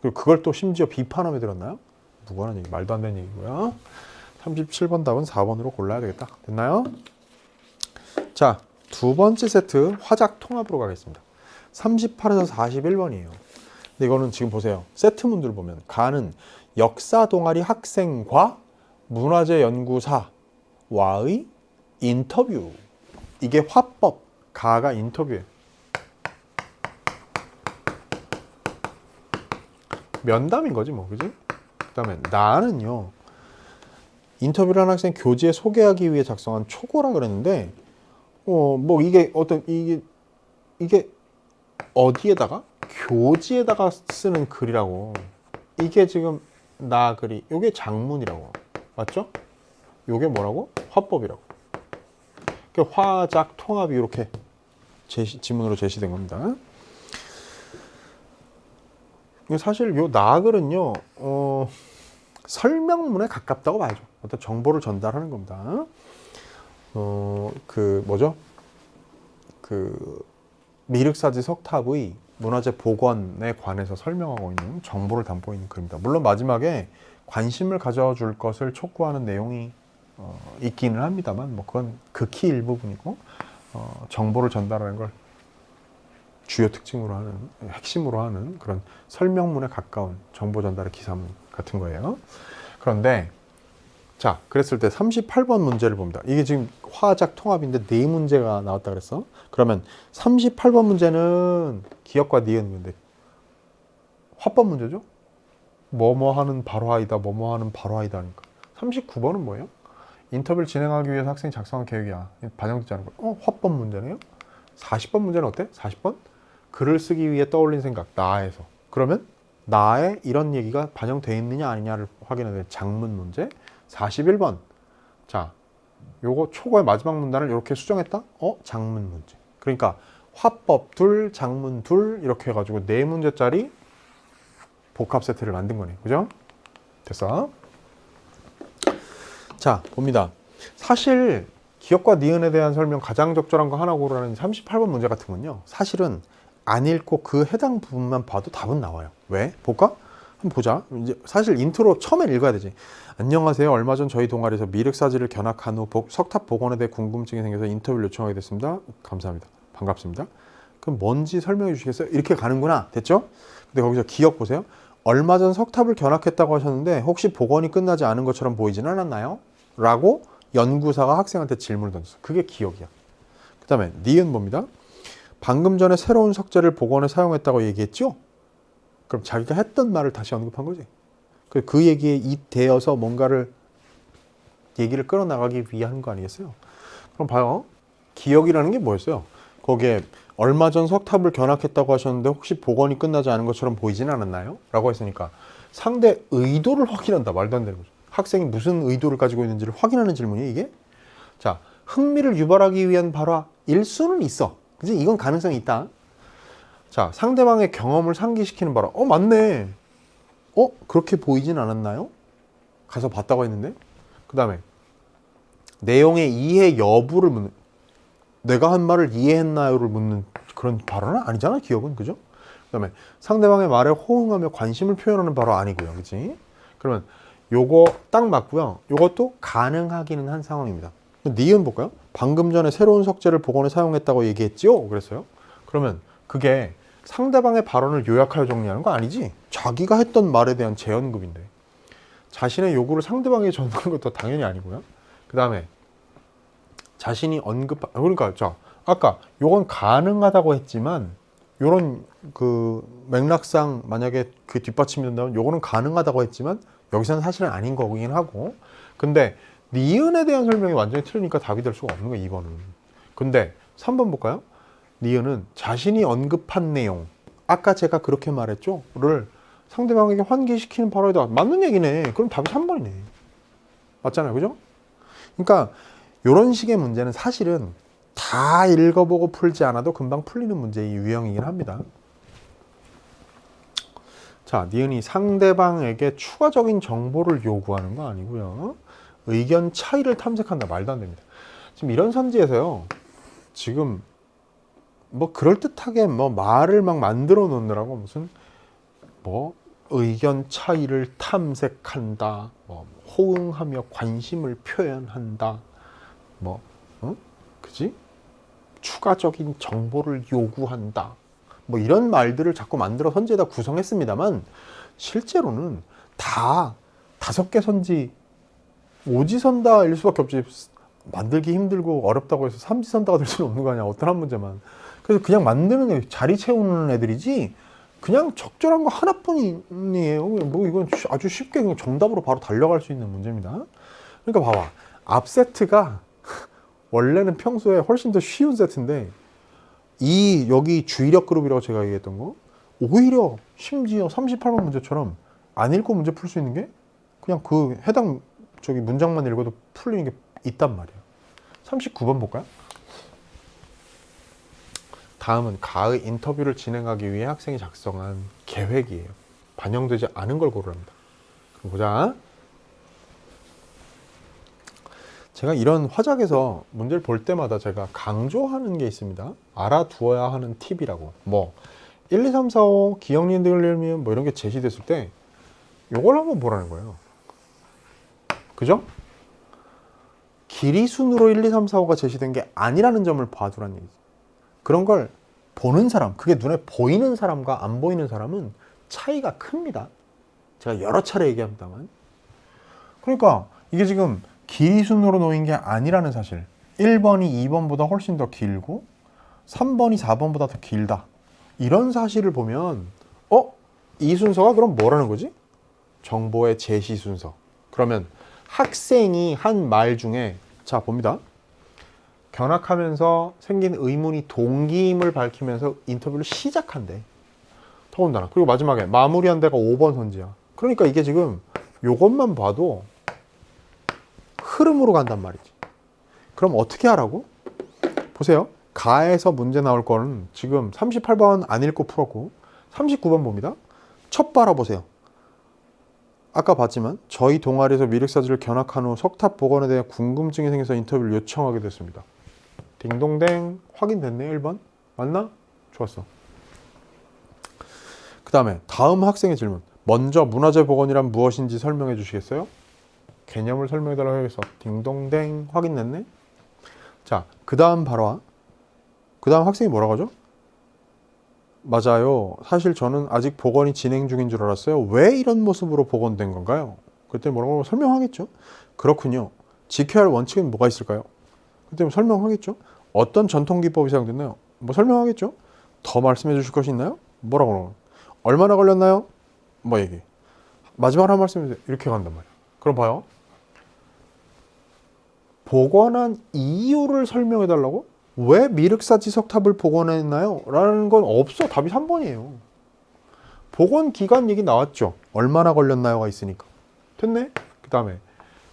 그리고 그걸 또 심지어 비판하며 들었나요? 무관한 얘기, 말도 안 되는 얘기고요. 37번 답은 4번으로 골라야 되겠다. 됐나요? 자, 두 번째 세트 화작 통합으로 가겠습니다. 38에서 41번이에요. 근데 이거는 지금 보세요. 세트문들 보면 가는 역사 동아리 학생과 문화재 연구사와의 인터뷰. 이게 화법, 가가 인터뷰예요. 면담인 거지 뭐, 그지? 그다음에 나는요. 인터뷰를 한 학생 교지에 소개하기 위해 작성한 초고라 그랬는데, 뭐 이게 이게 어디에다가 교지에다가 쓰는 글이라고. 이게 지금 나 글이, 이게 장문이라고, 맞죠? 이게 뭐라고? 화법이라고. 그러니까 화작 통합이 이렇게 지문으로 제시된 겁니다. 사실 요 나글은요, 설명문에 가깝다고 봐야죠. 어떤 정보를 전달하는 겁니다. 미륵사지 석탑의 문화재 복원에 관해서 설명하고 있는 정보를 담고 있는 글입니다. 물론 마지막에 관심을 가져줄 것을 촉구하는 내용이 있기는 합니다만, 뭐 그건 극히 일부분이고, 정보를 전달하는 걸 주요 특징으로 하는, 핵심으로 하는 그런 설명문에 가까운 정보 전달의 기사문 같은 거예요. 그런데 자, 그랬을 때 38번 문제를 봅니다. 이게 지금 화작 통합인데 네 문제가 나왔다 그랬어. 그러면 38번 문제는 기억과 니은 문제. 화법 문제죠? 뭐뭐 하는 발화이다, 뭐뭐 하는 발화이다 하니까. 39번은 뭐예요? 인터뷰를 진행하기 위해서 학생이 작성한 계획이야. 반영되지 않은 거. 화법 문제네요? 40번 문제는 어때? 40번? 글을 쓰기 위해 떠올린 생각, 나에서. 그러면 나에 이런 얘기가 반영되어 있느냐 아니냐를 확인하는 장문 문제. 41번. 자, 요거 초고의 마지막 문단을 이렇게 수정했다? 장문 문제. 그러니까 화법 둘, 장문 둘 이렇게 해가지고 네 문제짜리 복합 세트를 만든 거네. 그죠? 됐어? 자, 봅니다. 사실 기억과 니은에 대한 설명 가장 적절한 거 하나 고르라는 38번 문제 같은 건요. 사실은 안 읽고 그 해당 부분만 봐도 답은 나와요. 왜? 볼까? 한번 보자. 이제 사실 인트로 처음에 읽어야 되지. 안녕하세요. 얼마 전 저희 동아리에서 미륵사지를 견학한 후 석탑 복원에 대해 궁금증이 생겨서 인터뷰를 요청하게 됐습니다. 감사합니다. 반갑습니다. 그럼 뭔지 설명해 주시겠어요? 이렇게 가는구나. 됐죠? 근데 거기서 기억 보세요. 얼마 전 석탑을 견학했다고 하셨는데 혹시 복원이 끝나지 않은 것처럼 보이지는 않았나요? 라고 연구사가 학생한테 질문을 던졌어요. 그게 기억이야. 그 다음에 니은 봅니다. 방금 전에 새로운 석재를 복원에 사용했다고 얘기했죠? 그럼 자기가 했던 말을 다시 언급한 거지. 그 얘기에 입대어서 뭔가를 얘기를 끌어나가기 위한 거 아니겠어요? 그럼 봐요. 기억이라는 게 뭐였어요? 거기에 얼마 전 석탑을 견학했다고 하셨는데 혹시 복원이 끝나지 않은 것처럼 보이진 않았나요? 라고 했으니까 상대 의도를 확인한다. 말도 안 되는 거죠. 학생이 무슨 의도를 가지고 있는지를 확인하는 질문이에요, 이게? 자, 흥미를 유발하기 위한 발화일 수는 있어. 그치? 이건 가능성이 있다. 자, 상대방의 경험을 상기시키는 바로 맞네. 그렇게 보이진 않았나요? 가서 봤다고 했는데. 그 다음에 내용의 이해 여부를 묻는, 내가 한 말을 이해했나요를 묻는 그런 발언은 아니잖아, 기억은. 그죠? 그 다음에 상대방의 말에 호응하며 관심을 표현하는 발언 아니고요. 그치? 그러면 요거 딱 맞고요. 요것도 가능하기는 한 상황입니다. 니은 볼까요? 방금 전에 새로운 석재를 복원에 사용했다고 얘기했지요? 그랬어요. 그러면 그게 상대방의 발언을 요약하여 정리하는 거 아니지? 자기가 했던 말에 대한 재언급인데 자신의 요구를 상대방에게 전하는 것도 당연히 아니고요. 그 다음에 자신이 그러니까 자, 아까 요건 가능하다고 했지만 요런 그 맥락상 만약에 그 뒷받침이 된다면 요거는 가능하다고 했지만 여기서는 사실은 아닌 거긴 하고, 근데 니은에 대한 설명이 완전히 틀리니까 답이 될 수가 없는 거예요, 2번은. 근데 3번 볼까요? 니은은 자신이 언급한 내용, 아까 제가 그렇게 말했죠? 를 상대방에게 환기시키는 발언이다. 맞는 얘기네. 그럼 답이 3번이네. 맞잖아요. 그죠? 그러니까 이런 식의 문제는 사실은 다 읽어보고 풀지 않아도 금방 풀리는 문제의 유형이긴 합니다. 자, 니은이 상대방에게 추가적인 정보를 요구하는 거 아니고요. 의견 차이를 탐색한다. 말도 안 됩니다. 지금 이런 선지에서요. 지금 뭐 그럴듯하게 뭐 말을 막 만들어 놓느라고 무슨 뭐 의견 차이를 탐색한다. 뭐 호응하며 관심을 표현한다. 뭐 그지? 추가적인 정보를 요구한다. 뭐 이런 말들을 자꾸 만들어 선지에다 구성했습니다만 실제로는 다 5개 선지 오지선다일 수밖에 없지. 만들기 힘들고 어렵다고 해서 삼지선다가 될 수는 없는 거 아니야. 어떤 한 문제만. 그래서 그냥 만드는 애, 자리 채우는 애들이지 그냥 적절한 거 하나뿐이에요. 뭐 이건 아주 쉽게 그냥 정답으로 바로 달려갈 수 있는 문제입니다. 그러니까 봐봐. 앞 세트가 원래는 평소에 훨씬 더 쉬운 세트인데 여기 주의력 그룹이라고 제가 얘기했던 거 오히려 심지어 38번 문제처럼 안 읽고 문제 풀 수 있는 게 그냥 그 해당 문장만 읽어도 풀리는 게 있단 말이에요. 39번 볼까요? 다음은 가의 인터뷰를 진행하기 위해 학생이 작성한 계획이에요. 반영되지 않은 걸 고르랍니다. 그럼 보자. 제가 이런 화작에서 문제를 볼 때마다 제가 강조하는 게 있습니다. 알아두어야 하는 팁이라고. 뭐 1, 2, 3, 4, 5 기억력 늘리면 뭐 이런 게 제시됐을 때 이걸 한번 보라는 거예요. 그죠? 길이 순으로 1, 2, 3, 4, 5가 제시된 게 아니라는 점을 봐두라는 얘기죠. 그런 걸 보는 사람, 그게 눈에 보이는 사람과 안 보이는 사람은 차이가 큽니다. 제가 여러 차례 얘기합니다만. 그러니까 이게 지금 길이 순으로 놓인 게 아니라는 사실. 1번이 2번보다 훨씬 더 길고 3번이 4번보다 더 길다. 이런 사실을 보면 이 순서가 그럼 뭐라는 거지? 정보의 제시 순서. 그러면 학생이 한 말 중에 자 봅니다. 견학하면서 생긴 의문이 동기임을 밝히면서 인터뷰를 시작한대. 더군다나. 그리고 마지막에 마무리한 데가 5번 선지야. 그러니까 이게 지금 요것만 봐도 흐름으로 간단 말이지. 그럼 어떻게 하라고? 보세요. 가에서 문제 나올 거는 지금 38번 안 읽고 풀었고 39번 봅니다. 첫 바라보세요. 아까 봤지만 저희 동아리에서 미륵사지를 견학한 후 석탑 복원에 대해 궁금증이 생겨서 인터뷰를 요청하게 됐습니다. 딩동댕. 확인됐네. 1번 맞나? 좋았어. 그 다음에 다음 학생의 질문. 먼저 문화재 복원이란 무엇인지 설명해 주시겠어요? 개념을 설명해 달라고 해서 딩동댕. 확인됐네. 자, 그 다음 바로 와. 그 다음 학생이 뭐라고 하죠? 맞아요. 사실 저는 아직 복원이 진행 중인 줄 알았어요. 왜 이런 모습으로 복원된 건가요? 그때 뭐라고 설명하겠죠? 그렇군요. 지켜야 할 원칙은 뭐가 있을까요? 그때 설명하겠죠? 어떤 전통기법이 사용됐나요? 뭐 설명하겠죠? 더 말씀해 주실 것이 있나요? 뭐라고 그러나? 얼마나 걸렸나요? 뭐 얘기. 마지막으로 한 말씀 이렇게 간단 말이야. 그럼 봐요. 복원한 이유를 설명해 달라고? 왜 미륵사지 석탑을 복원했나요? 라는 건 없어. 답이 3번이에요. 복원 기간 얘기 나왔죠. 얼마나 걸렸나요가 있으니까. 됐네? 그 다음에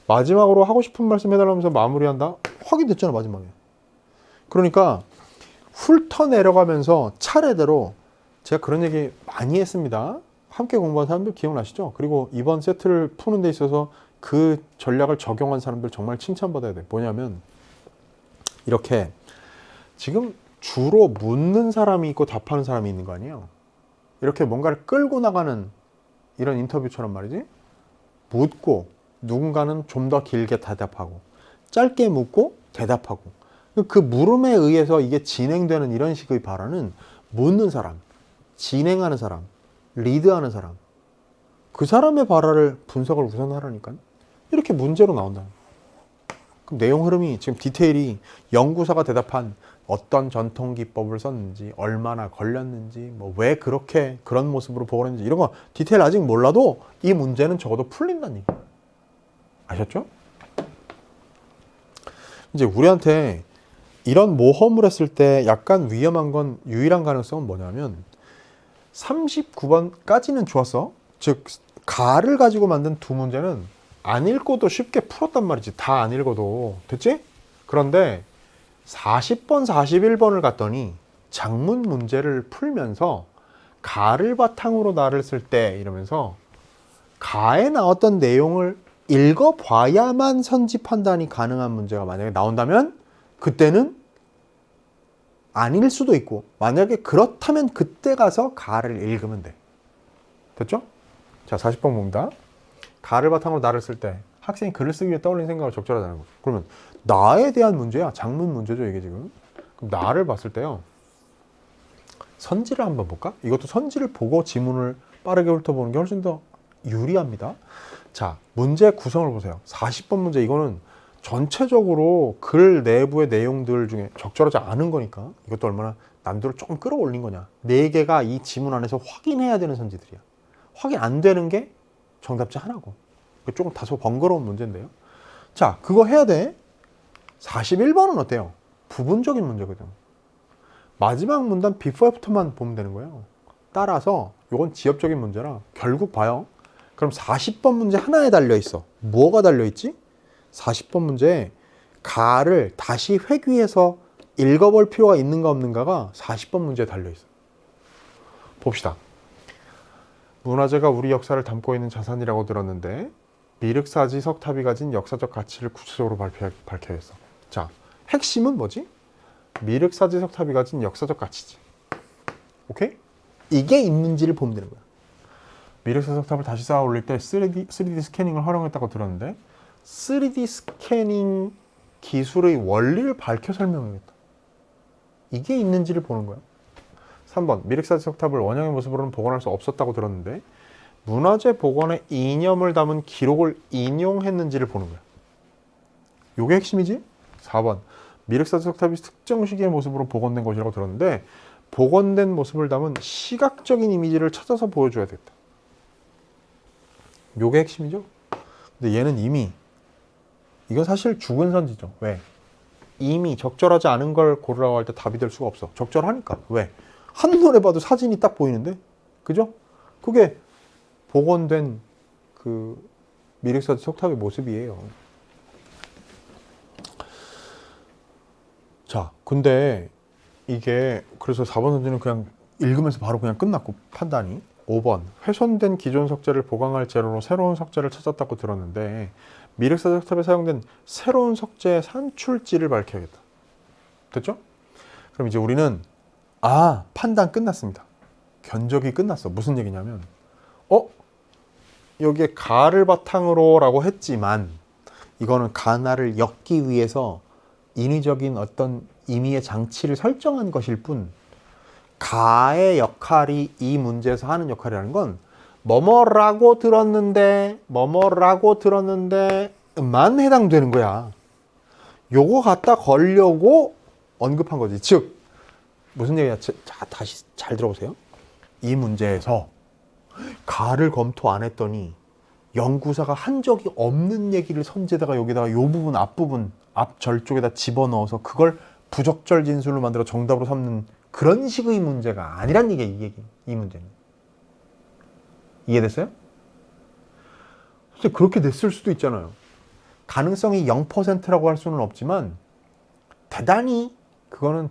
마지막으로 하고 싶은 말씀 해달라면서 마무리한다? 확인됐잖아, 마지막에. 그러니까 훑어내려가면서 차례대로 제가 그런 얘기 많이 했습니다. 함께 공부한 사람들 기억나시죠? 그리고 이번 세트를 푸는 데 있어서 그 전략을 적용한 사람들 정말 칭찬받아야 돼. 뭐냐면 이렇게 지금 주로 묻는 사람이 있고 답하는 사람이 있는 거 아니에요? 이렇게 뭔가를 끌고 나가는 이런 인터뷰처럼 말이지. 묻고 누군가는 좀 더 길게 대답하고 짧게 묻고 대답하고 그 물음에 의해서 이게 진행되는 이런 식의 발언은 묻는 사람, 진행하는 사람, 리드하는 사람 그 사람의 발언을 분석을 우선 하라니까요. 이렇게 문제로 나온다. 그럼 내용 흐름이 지금 디테일이 연구사가 대답한 어떤 전통 기법을 썼는지 얼마나 걸렸는지 뭐 왜 그렇게 그런 모습으로 보고했는지 이런 거 디테일 아직 몰라도 이 문제는 적어도 풀린다는 얘기 아셨죠? 이제 우리한테 이런 모험을 했을 때 약간 위험한 건 유일한 가능성은 뭐냐면 39번까지는 좋았어. 즉 가를 가지고 만든 두 문제는 안 읽고도 쉽게 풀었단 말이지. 다 안 읽어도 됐지? 그런데 40번, 41번을 갔더니 작문 문제를 풀면서 가를 바탕으로 나를 쓸 때 이러면서 가에 나왔던 내용을 읽어봐야만 선지 판단이 가능한 문제가 만약에 나온다면 그때는 아닐 수도 있고 만약에 그렇다면 그때 가서 가를 읽으면 돼. 됐죠? 자, 40번 봅니다. 가를 바탕으로 나를 쓸 때 학생이 글을 쓰기 위해 떠올린 생각을 적절하다는 거죠. 그러면 나에 대한 문제야. 작문 문제죠, 이게 지금. 그럼 나를 봤을 때요. 선지를 한번 볼까? 이것도 선지를 보고 지문을 빠르게 훑어보는 게 훨씬 더 유리합니다. 자, 문제 구성을 보세요. 40번 문제 이거는 전체적으로 글 내부의 내용들 중에 적절하지 않은 거니까 이것도 얼마나 난도를 조금 끌어올린 거냐. 4개가 이 지문 안에서 확인해야 되는 선지들이야. 확인 안 되는 게 정답지 하나고. 조금 다소 번거로운 문제인데요. 자, 그거 해야 돼. 41번은 어때요? 부분적인 문제거든. 마지막 문단 before after만 보면 되는 거예요. 따라서 이건 지엽적인 문제라 결국 봐요. 그럼 40번 문제 하나에 달려있어. 뭐가 달려있지? 40번 문제에 가를 다시 회귀해서 읽어볼 필요가 있는가 없는가가 40번 문제에 달려있어. 봅시다. 문화재가 우리 역사를 담고 있는 자산이라고 들었는데 미륵사지 석탑이 가진 역사적 가치를 구체적으로 밝혀야겠어. 자, 핵심은 뭐지? 미륵사지 석탑이 가진 역사적 가치지. 오케이? 이게 있는지를 보면 되는 거야. 미륵사지 석탑을 다시 쌓아 올릴 때 3D 스캐닝을 활용했다고 들었는데 3D 스캐닝 기술의 원리를 밝혀 설명하겠다. 이게 있는지를 보는 거야. 3번 미륵사지 석탑을 원형의 모습으로는 복원할 수 없었다고 들었는데 문화재 복원의 이념을 담은 기록을 인용했는지를 보는 거야. 요게 핵심이지? 4번 미륵사지 석탑이 특정 시기의 모습으로 복원된 것이라고 들었는데 복원된 모습을 담은 시각적인 이미지를 찾아서 보여줘야 됐다. 요게 핵심이죠? 근데 얘는 이미 이건 사실 죽은 선지죠. 왜? 이미 적절하지 않은 걸 고르라고 할 때 답이 될 수가 없어. 적절하니까. 왜? 한눈에 봐도 사진이 딱 보이는데? 그죠? 그게 복원된 그 미륵사지 석탑의 모습이에요. 자, 근데 이게 그래서 4번 선지는 그냥 읽으면서 바로 그냥 끝났고 판단이 5번 훼손된 기존 석재를 보강할 재료로 새로운 석재를 찾았다고 들었는데 미륵사지 석탑에 사용된 새로운 석재의 산출지를 밝혀야겠다. 됐죠? 그럼 이제 우리는 판단 끝났습니다. 견적이 끝났어. 무슨 얘기냐면 여기에 가를 바탕으로 라고 했지만 이거는 가나를 엮기 위해서 인위적인 어떤 임의의 장치를 설정한 것일 뿐 가의 역할이 이 문제에서 하는 역할이라는 건 뭐뭐라고 들었는데 만 해당되는 거야. 요거 갖다 걸려고 언급한 거지. 즉 무슨 얘기야? 자, 다시 잘 들어보세요. 이 문제에서 가를 검토 안 했더니 연구사가 한 적이 없는 얘기를 선지에다가 여기다가 요 부분 앞부분 앞절 쪽에다 집어넣어서 그걸 부적절 진술로 만들어 정답으로 삼는 그런 식의 문제가 아니란 얘기야. 이 문제는. 이해됐어요? 솔직히 그렇게 됐을 수도 있잖아요. 가능성이 0%라고 할 수는 없지만 대단히 그거는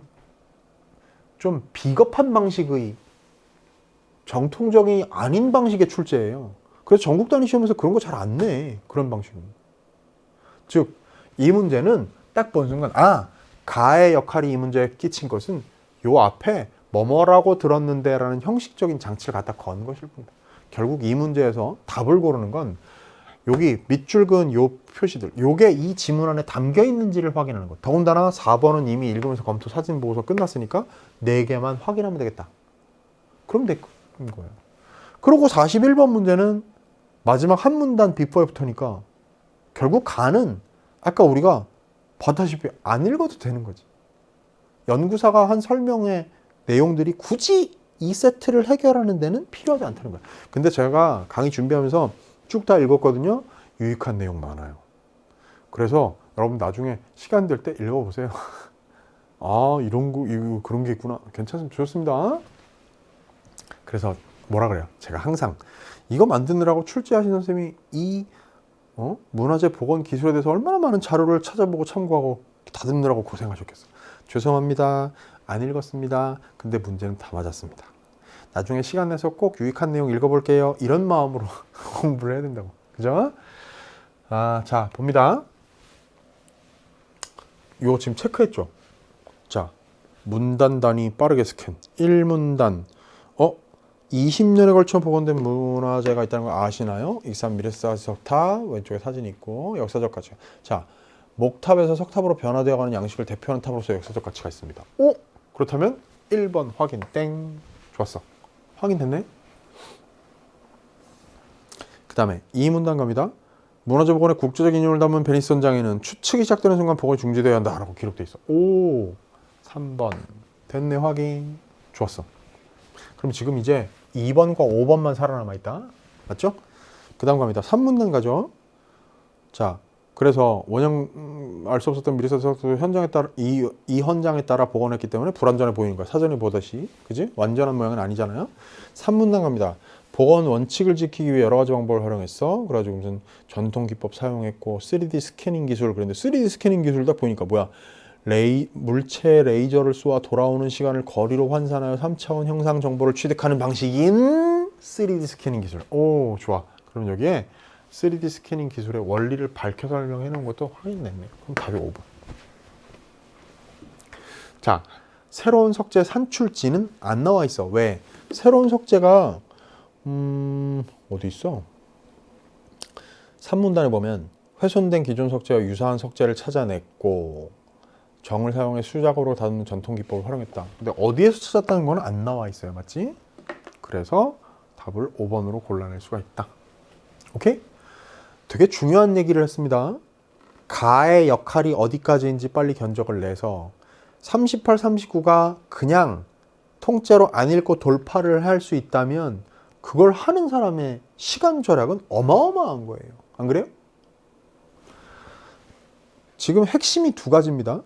좀 비겁한 방식의 정통적이 아닌 방식의 출제예요. 그래서 전국 단위 시험에서 그런 거 잘 안 내. 그런 방식은. 즉, 이 문제는 딱 본 순간 가의 역할이 이 문제에 끼친 것은 요 앞에 뭐뭐라고 들었는데 라는 형식적인 장치를 갖다 건 것일 뿐이다. 결국 이 문제에서 답을 고르는 건 여기 밑줄 그은 요 표시들, 요게 이 지문 안에 담겨 있는지를 확인하는 것. 더군다나 4번은 이미 읽으면서 검토 사진 보고서 끝났으니까 4개만 확인하면 되겠다. 그럼 된 거예요. 그리고 41번 문제는 마지막 한 문단 before after니까 결국 가는 아까 우리가 봤다시피 안 읽어도 되는 거지. 연구사가 한 설명의 내용들이 굳이 이 세트를 해결하는 데는 필요하지 않다는 거야. 근데 제가 강의 준비하면서 쭉 다 읽었거든요. 유익한 내용 많아요. 그래서 여러분 나중에 시간 될 때 읽어보세요. 이런 거, 이거 그런 게 있구나. 괜찮으면 좋습니다. 그래서 뭐라 그래요? 제가 항상 이거 만드느라고 출제하신 선생님이 이 문화재 복원 기술에 대해서 얼마나 많은 자료를 찾아보고 참고하고 다듬느라고 고생하셨겠어요. 죄송합니다. 안 읽었습니다. 근데 문제는 다 맞았습니다. 나중에 시간 내서 꼭 유익한 내용 읽어볼게요. 이런 마음으로 공부를 해야 된다고. 그죠? 자, 봅니다. 이거 지금 체크했죠? 자, 문단 단위 빠르게 스캔. 1문단. 20년에 걸쳐 복원된 문화재가 있다는 거 아시나요? 익산 미래사 석탑, 왼쪽에 사진이 있고 역사적 가치가. 자, 목탑에서 석탑으로 변화되어가는 양식을 대표하는 탑으로서 역사적 가치가 있습니다. 그렇다면 1번 확인. 땡. 좋았어. 확인됐네. 그 다음에 2문단 갑니다. 문화재 복원의 국제적 이념을 담은 베니스 현장에는 추측이 시작되는 순간 복원이 중지되어야 한다 라고 기록되어 있어. 3번. 됐네. 확인. 좋았어. 그럼 지금 이제 2번과 5번만 살아남아 있다. 맞죠? 그 다음 갑니다. 3문단 가죠. 자, 그래서 원형 알 수 없었던 미래사석 현장에 따라 이 현장에 따라 복원했기 때문에 불완전해 보이는 거야. 사전에 보다시. 그지? 완전한 모양은 아니잖아요. 3문단 갑니다. 복원 원칙을 지키기 위해 여러 가지 방법을 활용했어. 그래가지고 무슨 전통 기법 사용했고 3D 스캐닝 기술. 그런데 3D 스캐닝 기술 딱 보니까 뭐야? 물체 레이저를 쏘아 돌아오는 시간을 거리로 환산하여 3차원 형상 정보를 취득하는 방식인 3D 스캐닝 기술. 좋아. 그럼 여기에 3D 스캐닝 기술의 원리를 밝혀 설명해 놓은 것도 확인됐네. 그럼 답이 5번. 자, 새로운 석재 산출지는 안 나와 있어. 왜? 새로운 석재가 어디 있어? 3문단에 보면 훼손된 기존 석재와 유사한 석재를 찾아냈고 정을 사용해 수작업으로 다듬는 전통 기법을 활용했다. 근데 어디에서 찾았다는 건 안 나와 있어요. 맞지? 그래서 답을 5번으로 골라낼 수가 있다. 오케이? 되게 중요한 얘기를 했습니다. 가의 역할이 어디까지인지 빨리 견적을 내서 38, 39가 그냥 통째로 안 읽고 돌파를 할 수 있다면 그걸 하는 사람의 시간 절약은 어마어마한 거예요. 안 그래요? 지금 핵심이 두 가지입니다.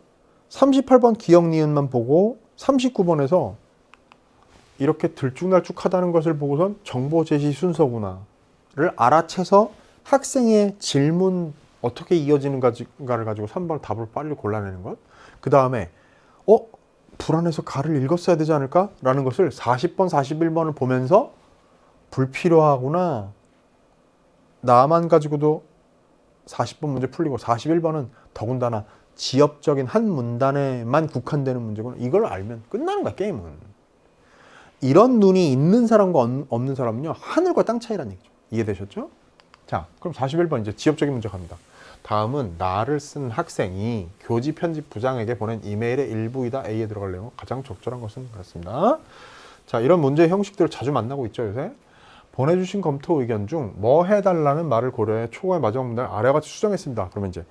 38번 기억 니은만 보고 39번에서 이렇게 들쭉날쭉하다는 것을 보고선 정보 제시 순서구나를 알아채서 학생의 질문 어떻게 이어지는가를 가지고 3번 답을 빨리 골라내는 것. 그 다음에 불안해서 가를 읽었어야 되지 않을까? 라는 것을 40번, 41번을 보면서 불필요하구나. 나만 가지고도 40번 문제 풀리고 41번은 더군다나 지엽적인 한 문단에만 국한되는 문제구나. 이걸 알면 끝나는 거야, 게임은. 이런 눈이 있는 사람과 없는 사람은요, 하늘과 땅 차이라는 얘기죠. 이해되셨죠? 자, 그럼 41번 이제 지엽적인 문제 갑니다. 다음은 나를 쓴 학생이 교지 편집 부장에게 보낸 이메일의 일부이다. A에 들어갈 내용 가장 적절한 것은 그렇습니다. 자, 이런 문제 형식들을 자주 만나고 있죠, 요새. 보내주신 검토 의견 중 뭐 해달라는 말을 고려해 초과의 마지막 문단을 아래와 같이 수정했습니다. 그러면 이제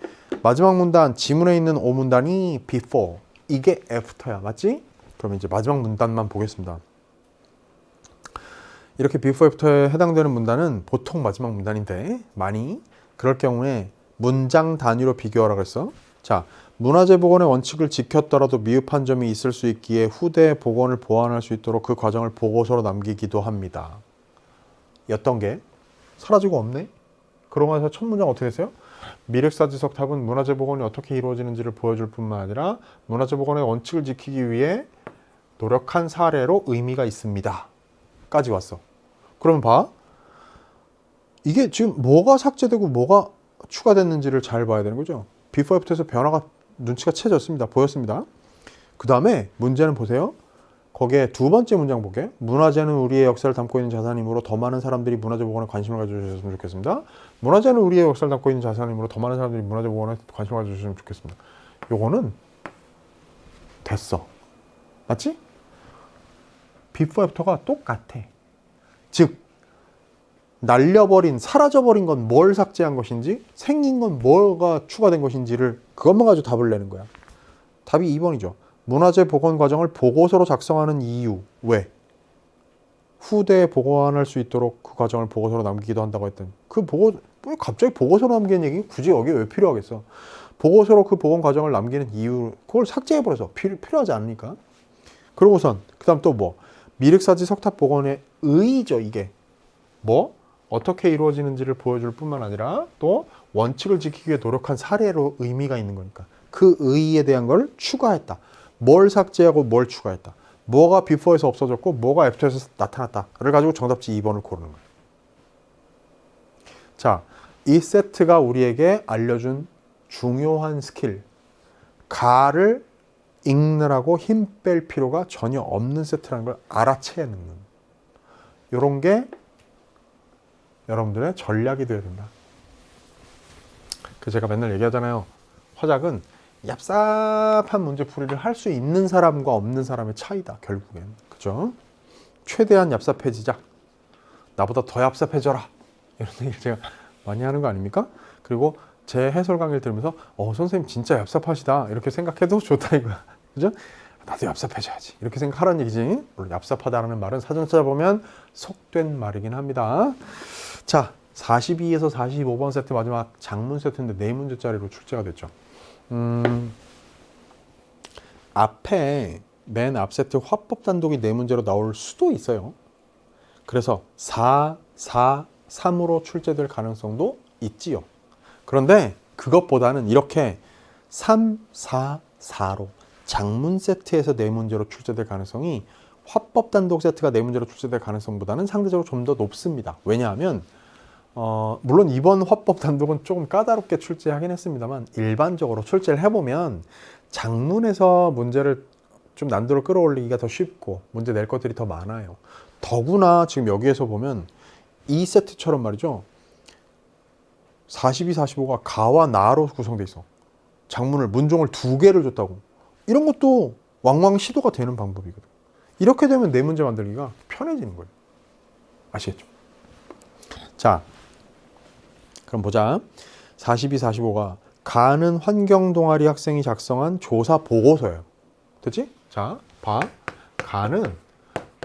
마지막 문단, 지문에 있는 5문단이 before, 이게 after야. 맞지? 그러면 이제 마지막 문단만 보겠습니다. 이렇게 before, after에 해당되는 문단은 보통 마지막 문단인데 많이 그럴 경우에 문장 단위로 비교하라 그랬어. 자, 문화재 복원의 원칙을 지켰더라도 미흡한 점이 있을 수 있기에 후대 복원을 보완할 수 있도록 그 과정을 보고서로 남기기도 합니다. 였던 게 사라지고 없네. 그러고 나서 첫 문장 어떻게 했어요? 미륵사지석탑은 문화재 복원이 어떻게 이루어지는지를 보여줄 뿐만 아니라 문화재 복원의 원칙을 지키기 위해 노력한 사례로 의미가 있습니다. 까지 왔어. 그러면 봐. 이게 지금 뭐가 삭제되고 뭐가 추가됐는지를 잘 봐야 되는 거죠. before after에서 변화가 눈치가 채졌습니다. 보였습니다. 그 다음에 문제는 보세요. 거기에 두 번째 문장 보게. 문화재는 우리의 역사를 담고 있는 자산이므로 더 많은 사람들이 문화재 복원에 관심을 가져주셨으면 좋겠습니다. 문화재는 우리의 역사를 담고 있는 자산이므로 더 많은 사람들이 문화재 복원에 관심을 가져주셨으면 좋겠습니다. 요거는 됐어. 맞지? before after가 똑같아. 즉 날려버린, 사라져버린 건 뭘 삭제한 것인지, 생긴 건 뭐가 추가된 것인지를 그것만 가지고 답을 내는 거야. 답이 2번이죠. 문화재 복원 과정을 보고서로 작성하는 이유. 왜? 후대에 보관할 수 있도록 그 과정을 보고서로 남기기도 한다고 했던 그 갑자기 보고서로 남기는 얘기 굳이 여기에 왜 필요하겠어? 보고서로 그 복원 과정을 남기는 이유, 그걸 삭제해버려서 필요하지 않으니까. 그러고선 그 다음 또 뭐? 미륵사지 석탑 복원의 의의죠. 이게 뭐? 어떻게 이루어지는지를 보여줄 뿐만 아니라 또 원칙을 지키기 위해 노력한 사례로 의미가 있는 거니까 그 의의에 대한 걸 추가했다. 뭘 삭제하고 뭘 추가했다. 뭐가 before에서 없어졌고 뭐가 after에서 나타났다를 가지고 정답지 2번을 고르는 거예요. 자, 이 세트가 우리에게 알려준 중요한 스킬, 가를 읽느라고 힘 뺄 필요가 전혀 없는 세트라는 걸 알아채는 이런 게 여러분들의 전략이 되어야 된다. 그 제가 맨날 얘기하잖아요. 화작은 얍삽한 문제풀이를 할 수 있는 사람과 없는 사람의 차이다. 결국엔. 그죠? 최대한 얍삽해지자. 나보다 더 얍삽해져라. 이런 얘기를 제가 많이 하는 거 아닙니까? 그리고 제 해설 강의를 들으면서 선생님 진짜 얍삽하시다. 이렇게 생각해도 좋다 이거야. 그죠? 나도 얍삽해져야지. 이렇게 생각하라는 얘기지. 물론 얍삽하다라는 말은 사전 찾아보면 속된 말이긴 합니다. 자, 42에서 45번 세트 마지막 장문 세트인데 4문제짜리로 출제가 됐죠. 앞에 맨 앞 세트 화법 단독이 4문제로 나올 수도 있어요. 그래서 4, 4, 3으로 출제될 가능성도 있지요. 그런데 그것보다는 이렇게 3, 4, 4로 장문 세트에서 4문제로 출제될 가능성이 화법 단독 세트가 4문제로 출제될 가능성보다는 상대적으로 좀 더 높습니다. 왜냐하면 물론 이번 화법 단독은 조금 까다롭게 출제하긴 했습니다만 일반적으로 출제를 해보면 장문에서 문제를 좀 난도를 끌어올리기가 더 쉽고 문제 낼 것들이 더 많아요. 더구나 지금 여기에서 보면 이 세트처럼 말이죠. 42, 45가 가와 나로 구성돼 있어. 장문을 문종을 2개를 줬다고. 이런 것도 왕왕 시도가 되는 방법이거든. 이렇게 되면 4문제 만들기가 편해지는 거예요. 아시겠죠? 자, 그럼 보자. 42, 45가 가는 환경 동아리 학생이 작성한 조사 보고서예요. 됐지? 자, 봐. 가는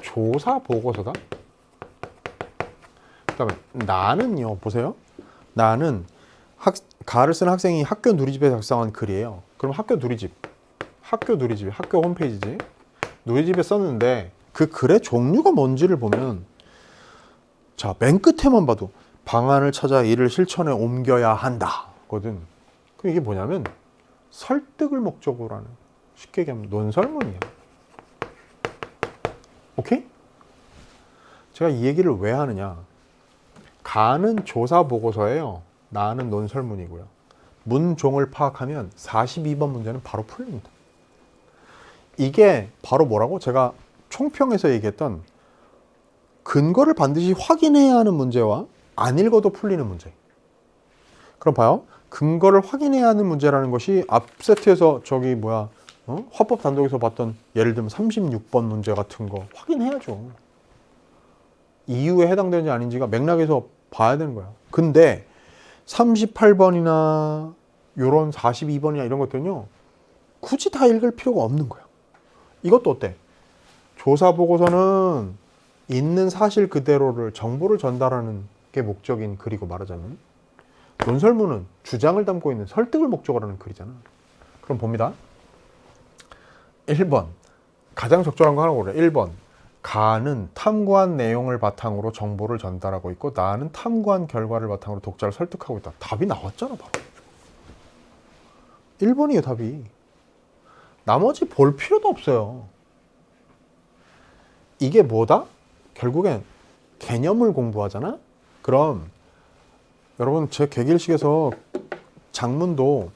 조사 보고서다. 그다음에 나는요. 보세요. 나는 가를 쓴 학생이 학교 누리집에 작성한 글이에요. 그럼 학교 누리집, 학교 홈페이지지. 누리집에 썼는데 그 글의 종류가 뭔지를 보면 자, 맨 끝에만 봐도 방안을 찾아 이를 실천에 옮겨야 한다 거든. 그럼 이게 뭐냐면 설득을 목적으로 하는, 쉽게 얘기하면 논설문이에요. 오케이? 제가 이 얘기를 왜 하느냐. 가는 조사 보고서예요. 나는 논설문이고요. 문종을 파악하면 42번 문제는 바로 풀립니다. 이게 바로 뭐라고? 제가 총평에서 얘기했던 근거를 반드시 확인해야 하는 문제와 안 읽어도 풀리는 문제. 그럼 봐요. 근거를 확인해야 하는 문제라는 것이 앞 세트에서 화법 단독에서 봤던 예를 들면 36번 문제 같은 거 확인해야죠. 이유에 해당되는지 아닌지가 맥락에서 봐야 되는 거야. 근데 38번이나 요런 42번이나 이런 것들은요. 굳이 다 읽을 필요가 없는 거야. 이것도 어때? 조사 보고서는 있는 사실 그대로를 정보를 전달하는 게 목적인 글이고 말하자면 논설문은 주장을 담고 있는 설득을 목적으로 하는 글이잖아. 그럼 봅니다. 1번 가장 적절한 거 하나 고르래. 1번 가는 탐구한 내용을 바탕으로 정보를 전달하고 있고 나는 탐구한 결과를 바탕으로 독자를 설득하고 있다. 답이 나왔잖아 바로. 1번이에요 답이. 나머지 볼 필요도 없어요. 이게 뭐다? 결국엔 개념을 공부하잖아? 그럼 여러분 제 계기일식에서 장문도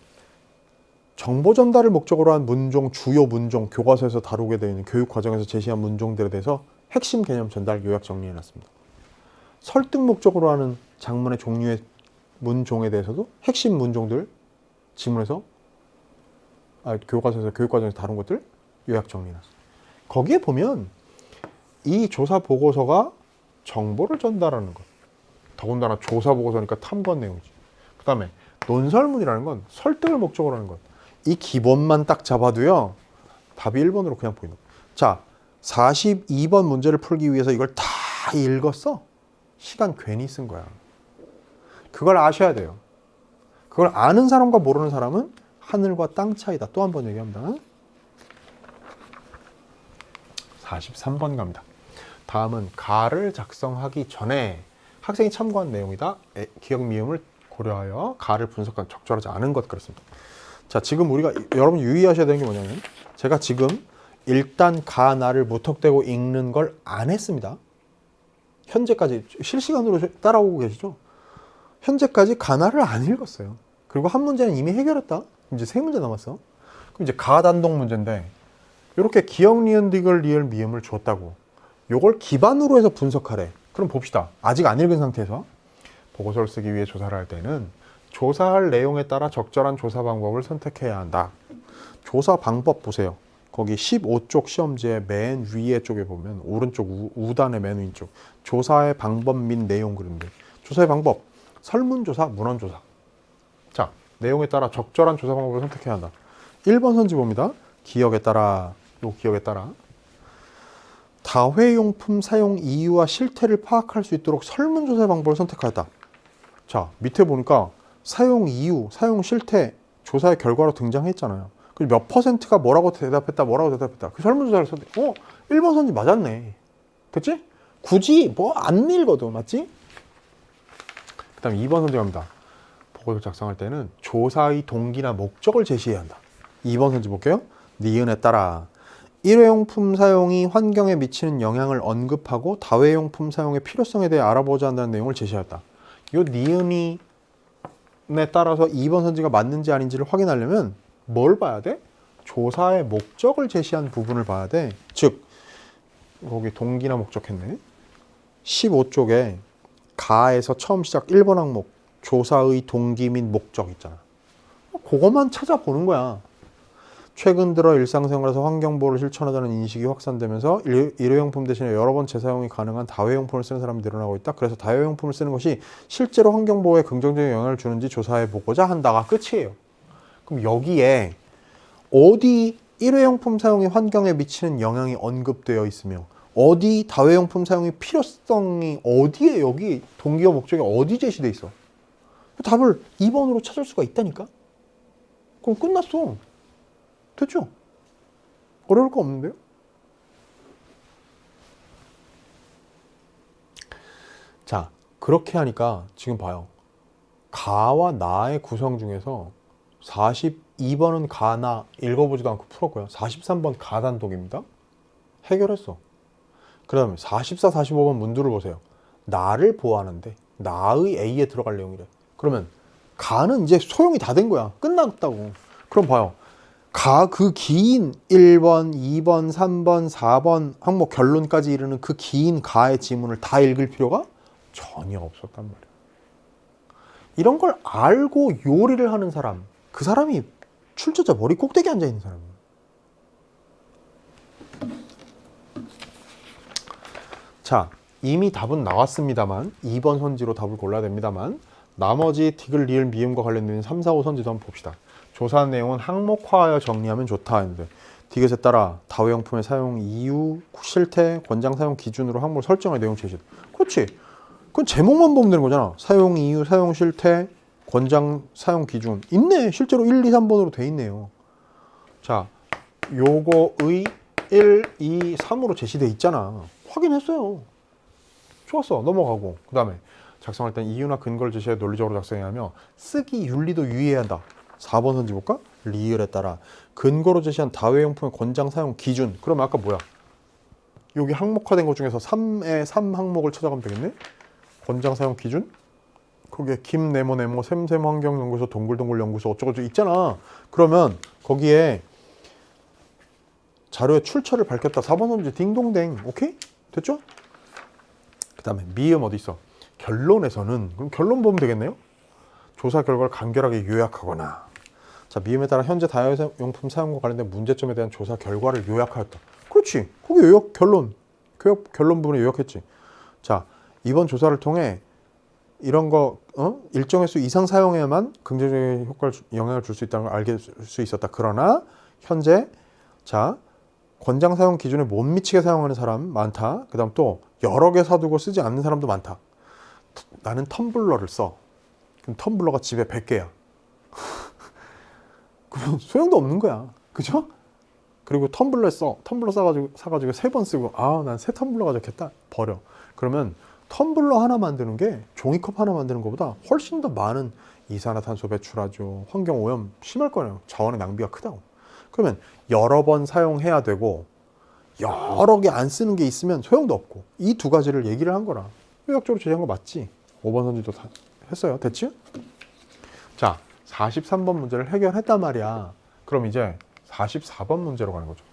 정보 전달을 목적으로 한 문종, 주요 문종, 교과서에서 다루게 되어 있는 교육 과정에서 제시한 문종들에 대해서 핵심 개념 전달 요약 정리해 놨습니다. 설득 목적으로 하는 장문의 종류의 문종에 대해서도 핵심 문종들 지문에서 교과서에서 교육 과정에서 다룬 것들 요약 정리해 놨습니다. 거기에 보면 이 조사 보고서가 정보를 전달하는 것. 더군다나 조사 보고서니까 탐구한 내용이지. 그 다음에 논설문이라는 건 설득을 목적으로 하는 것. 이 기본만 딱 잡아도요. 답이 1번으로 그냥 보이는 거예요. 자, 42번 문제를 풀기 위해서 이걸 다 읽었어? 시간 괜히 쓴 거야. 그걸 아셔야 돼요. 그걸 아는 사람과 모르는 사람은 하늘과 땅 차이다. 또 한 번 얘기합니다. 43번 갑니다. 다음은 가를 작성하기 전에 학생이 참고한 내용이다. 기억 미음을 고려하여 가를 분석한 적절하지 않은 것 그렇습니다. 자, 지금 우리가 여러분 유의하셔야 되는 게 뭐냐면 제가 지금 일단 가, 나를 무턱대고 읽는 걸 안 했습니다. 현재까지 실시간으로 따라오고 계시죠? 현재까지 가, 나를 안 읽었어요. 그리고 한 문제는 이미 해결했다. 이제 세 문제 남았어. 그럼 이제 가 단독 문제인데 이렇게 기억, 니은, 디귿, 리을, 미음을 줬다고 요걸 기반으로 해서 분석하래. 그럼 봅시다. 아직 안 읽은 상태에서 보고서를 쓰기 위해 조사를 할 때는 조사할 내용에 따라 적절한 조사 방법을 선택해야 한다. 조사 방법 보세요. 거기 15쪽 시험지의 맨 위에 쪽에 보면 오른쪽 우단의 맨 왼쪽 조사의 방법 및 내용 그런데 조사의 방법 설문조사, 문헌조사. 자, 내용에 따라 적절한 조사 방법을 선택해야 한다. 1번 선지 봅니다. 기억에 따라 다회용품 사용 이유와 실태를 파악할 수 있도록 설문조사의 방법을 선택하였다. 자, 밑에 보니까 사용 이유, 사용 실태 조사의 결과로 등장했잖아요. 그리고 몇 퍼센트가 뭐라고 대답했다. 그 설문조사를 선택. 1번 선지 맞았네. 됐지? 굳이 뭐 안 읽어도 맞지? 그 다음에 2번 선지 갑니다. 보고서 작성할 때는 조사의 동기나 목적을 제시해야 한다. 2번 선지 볼게요. 니은에 따라 일회용품 사용이 환경에 미치는 영향을 언급하고 다회용품 사용의 필요성에 대해 알아보자 한다는 내용을 제시하였다. 이 니은에 따라서 2번 선지가 맞는지 아닌지를 확인하려면 뭘 봐야 돼? 조사의 목적을 제시한 부분을 봐야 돼. 즉, 거기 동기나 목적 했네. 15쪽에 가에서 처음 시작 1번 항목 조사의 동기 및 목적 있잖아. 그것만 찾아보는 거야. 최근 들어 일상생활에서 환경보호를 실천하자는 인식이 확산되면서 일회용품 대신에 여러 번 재사용이 가능한 다회용품을 쓰는 사람이 늘어나고 있다. 그래서 다회용품을 쓰는 것이 실제로 환경보호에 긍정적인 영향을 주는지 조사해보고자 한다가 끝이에요. 그럼 여기에 어디 일회용품 사용이 환경에 미치는 영향이 언급되어 있으며 어디 다회용품 사용의 필요성이 어디에 여기 동기와 목적이 어디 제시돼 있어? 답을 2번으로 찾을 수가 있다니까? 그럼 끝났어. 됐죠? 어려울 거 없는데요? 자, 그렇게 하니까 지금 봐요. 가와 나의 구성 중에서 42번은 가, 나 읽어보지도 않고 풀었고요. 43번 가 단독입니다. 해결했어. 그 다음에 44, 45번 문두를 보세요. 나를 보호하는데 나의 A에 들어갈 내용이래. 그러면 가는 이제 소용이 다 된 거야. 끝났다고. 그럼 봐요. 가 그 긴 1번, 2번, 3번, 4번 항목 결론까지 이르는 그 긴 가의 지문을 다 읽을 필요가 전혀 없었단 말이야. 이런 걸 알고 요리를 하는 사람, 그 사람이 출제자 머리 꼭대기에 앉아있는 사람이에요. 자, 이미 답은 나왔습니다만 2번 선지로 답을 골라야 됩니다만 나머지 디귿, 리을, 미음과 관련된 3, 4, 5 선지도 한번 봅시다. 조사한 내용은 항목화하여 정리하면 좋다 했는데 디귿에 따라 다회용품의 사용 이유, 실태, 권장 사용 기준으로 항목을 설정할 내용 제시다. 그렇지. 그건 제목만 보면 되는 거잖아. 사용 이유, 사용 실태, 권장 사용 기준. 있네. 실제로 1, 2, 3번으로 돼 있네요. 자, 요거의 1, 2, 3으로 제시돼 있잖아. 확인했어요. 좋았어. 넘어가고. 그 다음에 작성할 땐 이유나 근거를 제시해 논리적으로 작성해야 하며 쓰기 윤리도 유의해야 한다. 4번 선지 볼까? 리을에 따라 근거로 제시한 다회용품의 권장 사용 기준. 그럼 아까 뭐야? 여기 항목화된 것 중에서 3의 3 항목을 찾아가면 되겠네. 권장 사용 기준. 거기에 김 네모 샘샘 환경연구소 동글동글 연구소 어쩌고저쩌고 있잖아. 그러면 거기에 자료의 출처를 밝혔다. 4번 선지 딩동댕. 오케이? 됐죠? 그 다음에 미음 어디 있어? 결론에서는 그럼 결론 보면 되겠네요. 조사 결과를 간결하게 요약하거나. 자, 미음에 따라 현재 다용품 사용과 관련된 문제점에 대한 조사 결과를 요약하였다. 그렇지. 거기 요약 결론. 결론 부분에 요약했지. 자, 이번 조사를 통해 이런 거 일정 횟수 이상 사용해야만 긍정적인 효과를 영향을 줄 수 있다는 걸 알게 될 수 있었다. 그러나 현재 자 권장 사용 기준에 못 미치게 사용하는 사람 많다. 그 다음 또 여러 개 사두고 쓰지 않는 사람도 많다. 나는 텀블러를 써. 그럼 텀블러가 집에 100개야. 그럼 소용도 없는 거야. 그죠? 그리고 텀블러 사가지고 3번 쓰고 난 새 텀블러 가져겠다. 버려. 그러면 텀블러 하나 만드는 게 종이컵 하나 만드는 것보다 훨씬 더 많은 이산화탄소 배출하죠. 환경오염 심할 거예요. 자원의 낭비가 크다고. 그러면 여러 번 사용해야 되고 여러 개 안 쓰는 게 있으면 소용도 없고 이 두 가지를 얘기를 한 거라. 요약적으로 제시한 거 맞지? 5번 선지도 다 했어요. 됐지? 자, 43번 문제를 해결했단 말이야. 그럼 이제 44번 문제로 가는 거죠.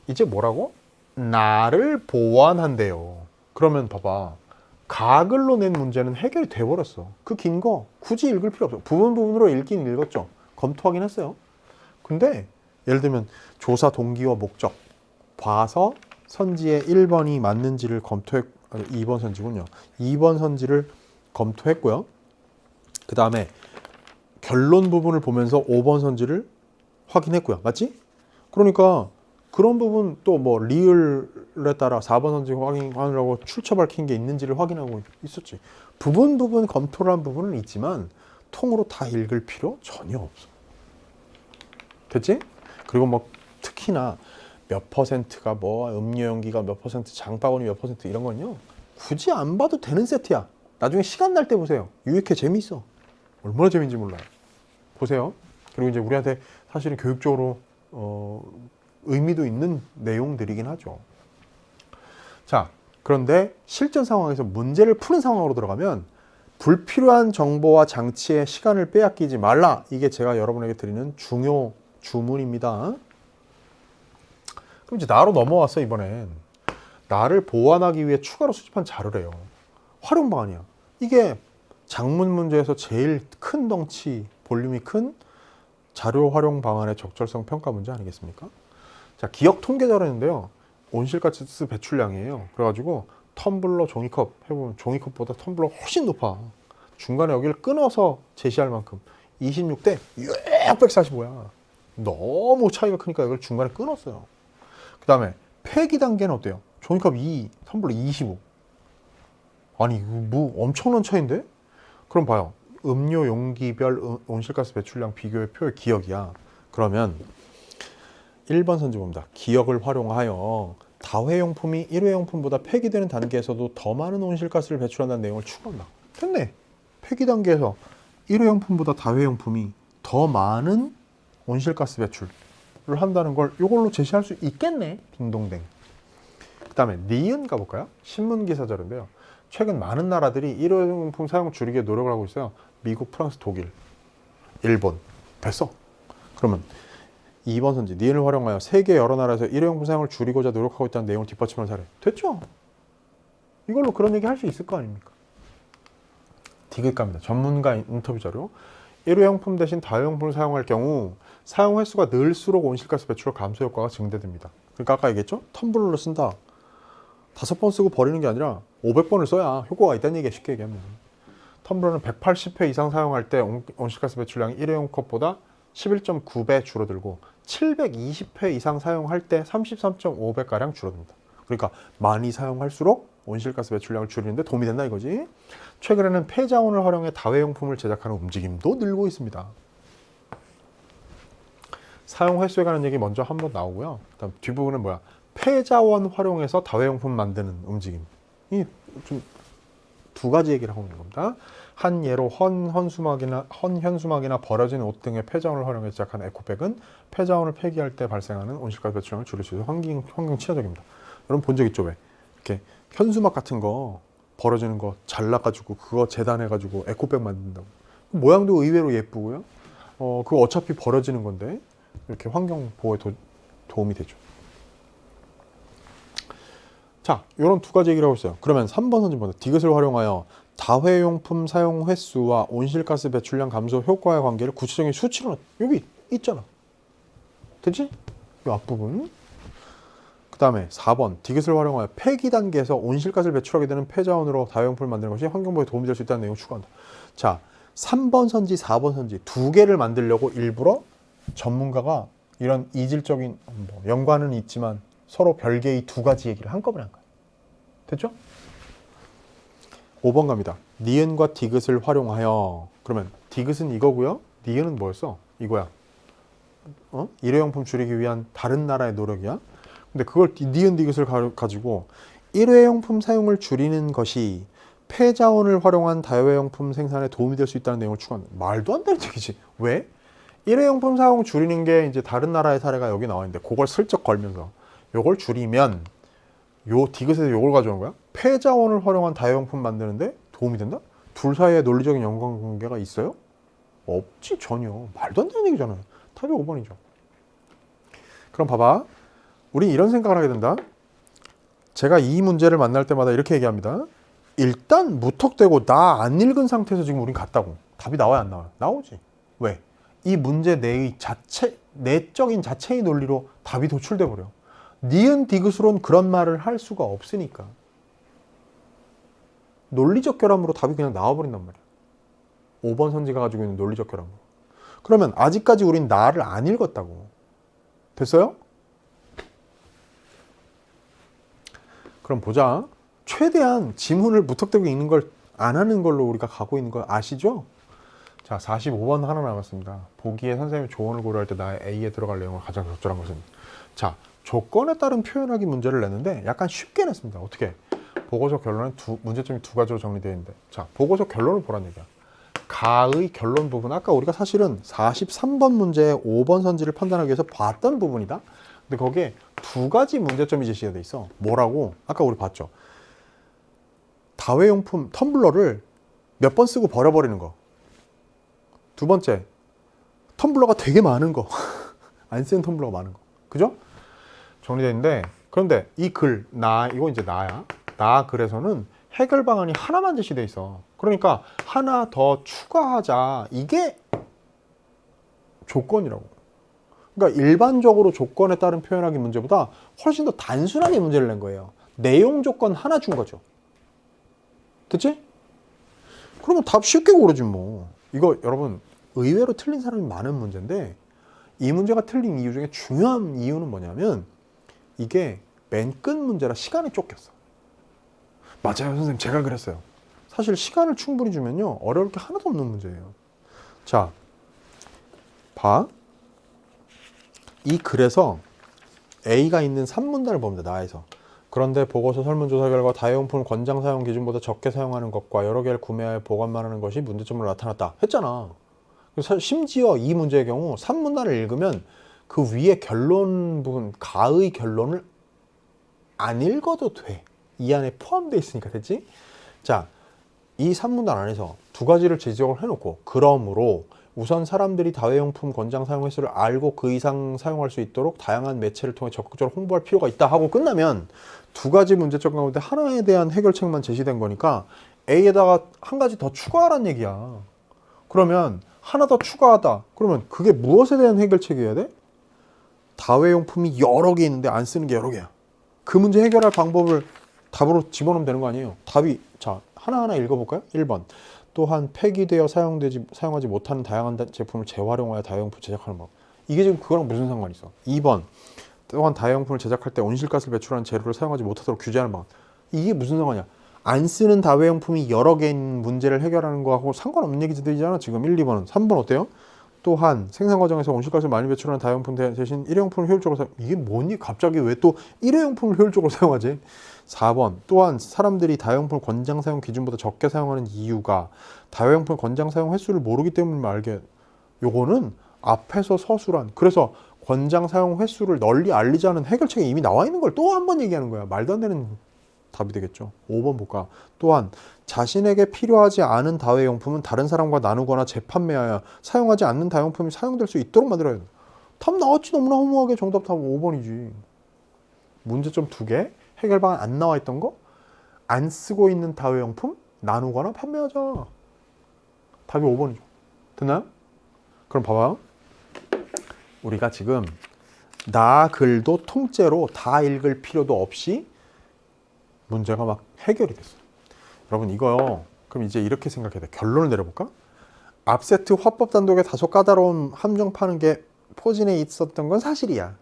이제 뭐라고? 나를 보완한대요. 그러면 봐봐. 가글로 낸 문제는 해결이 돼버렸어. 그 긴 거 굳이 읽을 필요 없어. 부분으로 읽긴 읽었죠. 검토하긴 했어요. 근데 예를 들면 조사 동기와 목적 봐서 선지의 1번이 맞는지를 2번 선지군요. 2번 선지를 검토했고요. 그 다음에 결론 부분을 보면서 5번 선지를 확인했고요. 맞지? 그러니까 그런 부분 또 뭐 리을에 따라 4번 선지 확인하려고 출처 밝힌 게 있는지를 확인하고 있었지. 부분 검토를 한 부분은 있지만 통으로 다 읽을 필요 전혀 없어. 됐지? 그리고 뭐 특히나 몇 퍼센트가 뭐 음료 용기가 몇 퍼센트, 장바구니 몇 퍼센트 이런 건요. 굳이 안 봐도 되는 세트야. 나중에 시간 날 때 보세요. 유익해 재미있어. 얼마나 재미인지 몰라요. 보세요. 그리고 이제 우리한테 사실은 교육적으로 의미도 있는 내용들이긴 하죠. 자, 그런데 실전 상황에서 문제를 푸는 상황으로 들어가면 불필요한 정보와 장치에 시간을 빼앗기지 말라. 이게 제가 여러분에게 드리는 중요 주문입니다. 그럼 이제 나로 넘어왔어. 이번엔 나를 보완하기 위해 추가로 수집한 자료래요. 활용 방안이야. 이게 작문 문제에서 제일 큰 덩치, 볼륨이 큰 자료 활용 방안의 적절성 평가 문제 아니겠습니까? 자, 기억 통계 자료인데요. 온실가스 배출량이에요. 그래가지고 텀블러, 종이컵 해보면 종이컵보다 텀블러 훨씬 높아. 중간에 여기를 끊어서 제시할 만큼 26대 645야. 너무 차이가 크니까 이걸 중간에 끊었어요. 그 다음에 폐기 단계는 어때요? 종이컵 2, 텀블러 25. 아니 이거 뭐 엄청난 차이인데? 그럼 봐요. 음료 용기별 온실가스 배출량 비교의 표의 기억이야. 그러면 1번 선지 봅니다. 기억을 활용하여 다회용품이 일회용품보다 폐기되는 단계에서도 더 많은 온실가스를 배출한다는 내용을 추가한다. 됐네. 폐기 단계에서 일회용품보다 다회용품이 더 많은 온실가스 배출을 한다는 걸 이걸로 제시할 수 있겠네. 딩동댕. 그 다음에 니은 가볼까요? 신문기사 자료인데요. 최근 많은 나라들이 일회용품 사용 줄이기에 노력을 하고 있어요. 미국, 프랑스, 독일, 일본. 됐어. 그러면 2번 선지 니은을 활용하여 세계 여러 나라에서 일회용품 사용을 줄이고자 노력하고 있다는 내용을 뒷받침한 사례. 됐죠? 이걸로 그런 얘기 할 수 있을 거 아닙니까? 디귿갑니다. 전문가 인터뷰 자료. 일회용품 대신 다회용품을 사용할 경우 사용 횟수가 늘수록 온실가스 배출 감소 효과가 증대됩니다. 그러니까 아까 얘기했죠? 텀블러를 쓴다. 5번 쓰고 버리는 게 아니라 500번을 써야 효과가 있다는 얘기야. 쉽게 얘기하면. 텀블러는 180회 이상 사용할 때 온실가스 배출량이 일회용 컵보다 11.9배 줄어들고 720회 이상 사용할 때 33.5배가량 줄어듭니다. 그러니까 많이 사용할수록 온실가스 배출량을 줄이는데 도움이 된다 이거지. 최근에는 폐자원을 활용해 다회용품을 제작하는 움직임도 늘고 있습니다. 사용 횟수에 관한 얘기 먼저 한번 나오고요. 그다음 뒷부분은 뭐야? 폐자원 활용해서 다회용품 만드는 움직임. 이 좀 두 가지 얘기를 하고 있는 겁니다. 한 예로 헌현수막이나 버려진 옷 등의 폐자원을 활용해 제작한 에코백은 폐자원을 폐기할 때 발생하는 온실가스 배출량을 줄일 수 있어 환경 친화적입니다. 여러분 본 적 있죠? 왜? 이렇게 현수막 같은 거 벌어지는 거 잘라가지고 그거 재단해가지고 에코백 만든다고. 모양도 의외로 예쁘고요. 그거 어차피 버려지는 건데 이렇게 환경 보호에 도움이 되죠. 자, 이런 두 가지 얘기를 하고 있어요. 그러면 3번 선진보다 디귿을 활용하여 다회용품 사용 횟수와 온실가스 배출량 감소 효과의 관계를 구체적인 수치로 여기 있잖아. 됐지? 이 앞부분. 그 다음에 4번 디귿을 활용하여 폐기 단계에서 온실가스를 배출하게 되는 폐자원으로 다회용품을 만드는 것이 환경보호에 도움이 될 수 있다는 내용을 추가한다. 자, 3번 선지, 4번 선지 두 개를 만들려고 일부러 전문가가 이런 이질적인 연관은 있지만 서로 별개의 두 가지 얘기를 한꺼번에 한 거야. 됐죠? 5번 갑니다. 니은과 디귿을 활용하여. 그러면 디귿은 이거고요. 니은은 뭐였어? 이거야. 일회용품 줄이기 위한 다른 나라의 노력이야. 근데 그걸 니은 디귿을 가지고 일회용품 사용을 줄이는 것이 폐자원을 활용한 다회용품 생산에 도움이 될 수 있다는 내용을 추가한다. 말도 안 되는 얘기지. 왜? 일회용품 사용 줄이는 게 이제 다른 나라의 사례가 여기 나와 있는데 그걸 슬쩍 걸면서 요걸 줄이면 요 디귿에서 요걸 가져오는 거야. 폐자원을 활용한 다회용품 만드는데 도움이 된다? 둘 사이에 논리적인 연관관계가 있어요? 없지, 전혀. 말도 안 되는 얘기잖아요. 답이 5번이죠. 그럼 봐봐. 우리 이런 생각을 하게 된다. 제가 이 문제를 만날 때마다 이렇게 얘기합니다. 일단 무턱대고 나 안 읽은 상태에서 지금 우린 갔다고. 답이 나와야 안 나와요? 나오지. 왜? 이 문제 내의 내적인 자체의 논리로 답이 도출돼 버려. 니은 디귿으로는 그런 말을 할 수가 없으니까. 논리적 결함으로 답이 그냥 나와버린단 말이야. 5번 선지가 가지고 있는 논리적 결함으로. 그러면 아직까지 우린 나를 안 읽었다고. 됐어요? 그럼 보자. 최대한 지문을 무턱대고 읽는 걸 안 하는 걸로 우리가 가고 있는 거 아시죠? 자, 45번 하나 남았습니다. 보기에 선생님이 조언을 고려할 때 나의 A에 들어갈 내용을 가장 적절한 것은. 자, 조건에 따른 표현하기 문제를 냈는데 약간 쉽게 냈습니다. 어떻게? 보고서 결론은 문제점이 두 가지로 정리되어 있는데, 자, 보고서 결론을 보란 얘기야. 가의 결론 부분, 아까 우리가 사실은 43번 문제의 5번 선지를 판단하기 위해서 봤던 부분이다. 근데 거기에 두 가지 문제점이 제시가 돼 있어. 뭐라고? 아까 우리 봤죠. 다회용품 텀블러를 몇 번 쓰고 버려버리는 거. 두 번째, 텀블러가 되게 많은 거. 안 쓰는 텀블러가 많은 거. 그죠? 정리되어 있는데, 그런데 이 글, 이거 이제 나야. 나 글에서는 해결 방안이 하나만 제시돼 있어. 그러니까 하나 더 추가하자. 이게 조건이라고. 그러니까 일반적으로 조건에 따른 표현하기 문제보다 훨씬 더 단순하게 문제를 낸 거예요. 내용 조건 하나 준 거죠. 됐지? 그러면 답 쉽게 고르지 뭐. 이거 여러분 의외로 틀린 사람이 많은 문제인데, 이 문제가 틀린 이유 중에 중요한 이유는 뭐냐면 이게 맨 끝 문제라 시간이 쫓겼어. 맞아요, 선생님. 제가 그랬어요. 사실 시간을 충분히 주면요 어려울 게 하나도 없는 문제예요. 자, 봐. 이 글에서 A가 있는 3문단을 봅니다. 나에서. 그런데 보고서 설문조사 결과 다회용품 권장 사용 기준보다 적게 사용하는 것과 여러 개를 구매하여 보관만 하는 것이 문제점으로 나타났다 했잖아. 심지어 이 문제의 경우 3문단을 읽으면 그 위에 결론 부분, 가의 결론을 안 읽어도 돼. 이 안에 포함되어 있으니까. 됐지? 자, 이 3문단 안에서 두 가지를 지적을 해놓고, 그러므로 우선 사람들이 다회용품 권장 사용 횟수를 알고 그 이상 사용할 수 있도록 다양한 매체를 통해 적극적으로 홍보할 필요가 있다 하고 끝나면 두 가지 문제점 가운데 하나에 대한 해결책만 제시된 거니까 A에다가 한 가지 더 추가하란 얘기야. 그러면 하나 더 추가하다. 그러면 그게 무엇에 대한 해결책이어야 돼? 다회용품이 여러 개 있는데 안 쓰는 게 여러 개야. 그 문제 해결할 방법을 답으로 집어넣으면 되는 거 아니에요. 답이, 자, 하나하나 읽어볼까요? 1번. 또한 폐기되어 사용하지 못하는 다양한 제품을 재활용하여 다회용품 제작하는 법. 이게 지금 그거랑 무슨 상관이 있어? 2번. 또한 다회용품을 제작할 때 온실가스를 배출하는 재료를 사용하지 못하도록 규제하는 법. 이게 무슨 상관이야? 안 쓰는 다회용품이 여러 개인 문제를 해결하는 거하고 상관없는 얘기들이잖아. 지금 1, 2번은. 3번 어때요? 또한 생산 과정에서 온실가스를 많이 배출하는 다회용품 대신 일회용품을 효율적으로 사용. 이게 뭐니? 갑자기 왜 또 일회용품을 효율적으로 사용하지? 4번. 또한 사람들이 다회용품 권장 사용 기준보다 적게 사용하는 이유가 다회용품 권장 사용 횟수를 모르기 때문에 알게. 요거는 앞에서 서술한, 그래서 권장 사용 횟수를 널리 알리자는 해결책에 이미 나와 있는 걸 또 한 번 얘기하는 거야. 말도 안 되는 답이 되겠죠. 5번 볼까? 또한 자신에게 필요하지 않은 다회용품은 다른 사람과 나누거나 재판매하여 사용하지 않는 다용품이 사용될 수 있도록 만들어야 된다. 답 나왔지. 너무나 허무하게. 정답 답은 5번이지. 문제점 2개. 해결 방안 안 나와 있던 거. 안 쓰고 있는 다회용품 나누거나 판매하자. 답이 5번이죠. 됐나요? 그럼 봐봐요. 우리가 지금 나 글도 통째로 다 읽을 필요도 없이 문제가 막 해결이 됐어. 여러분 이거요. 그럼 이제 이렇게 생각해야 돼. 결론을 내려볼까? 앞세트 화법 단독에 다소 까다로운 함정 파는 게 포진해 있었던 건 사실이야.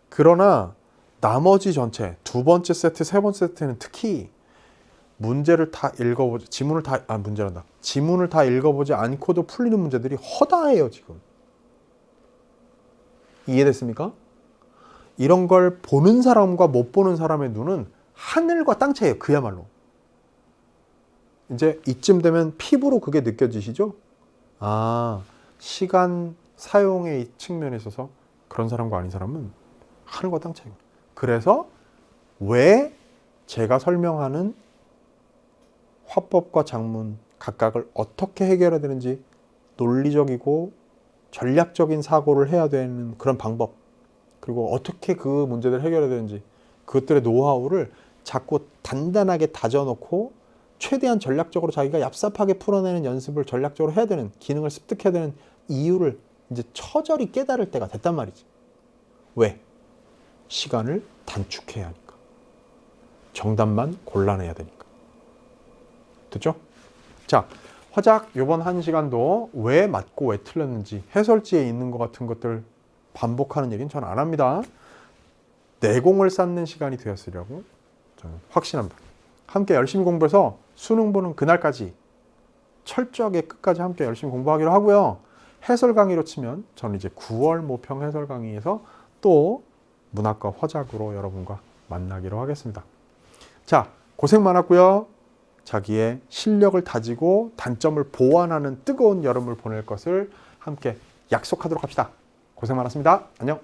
그러나 나머지 전체 두 번째 세트, 세 번째 세트는 특히 문제를 다 읽어보지 지문을 다 읽어보지 않고도 풀리는 문제들이 허다해요 지금. 이해됐습니까? 이런 걸 보는 사람과 못 보는 사람의 눈은 하늘과 땅 차이예요. 그야말로. 이제 이쯤 되면 피부로 그게 느껴지시죠? 아, 시간 사용의 측면에 있어서 그런 사람과 아닌 사람은 하늘과 땅 차이고. 그래서 왜 제가 설명하는 화법과 작문 각각을 어떻게 해결해야 되는지 논리적이고 전략적인 사고를 해야 되는 그런 방법, 그리고 어떻게 그 문제들을 해결해야 되는지 그것들의 노하우를 자꾸 단단하게 다져놓고 최대한 전략적으로 자기가 얍삽하게 풀어내는 연습을 전략적으로 해야 되는, 기능을 습득해야 되는 이유를 이제 처절히 깨달을 때가 됐단 말이지. 왜? 시간을 단축해야 하니까. 정답만 골라내야 되니까. 됐죠? 자, 화작 이번 1시간도 왜 맞고 왜 틀렸는지 해설지에 있는 것 같은 것들 반복하는 얘기는 전 안 합니다. 내공을 쌓는 시간이 되었으려고 저는 확신합니다. 함께 열심히 공부해서 수능 보는 그날까지 철저하게 끝까지 함께 열심히 공부하기로 하고요. 해설 강의로 치면 저는 이제 9월 모평 해설 강의에서 또 문학과 화작으로 여러분과 만나기로 하겠습니다. 자, 고생 많았고요. 자기의 실력을 다지고 단점을 보완하는 뜨거운 여름을 보낼 것을 함께 약속하도록 합시다. 고생 많았습니다. 안녕.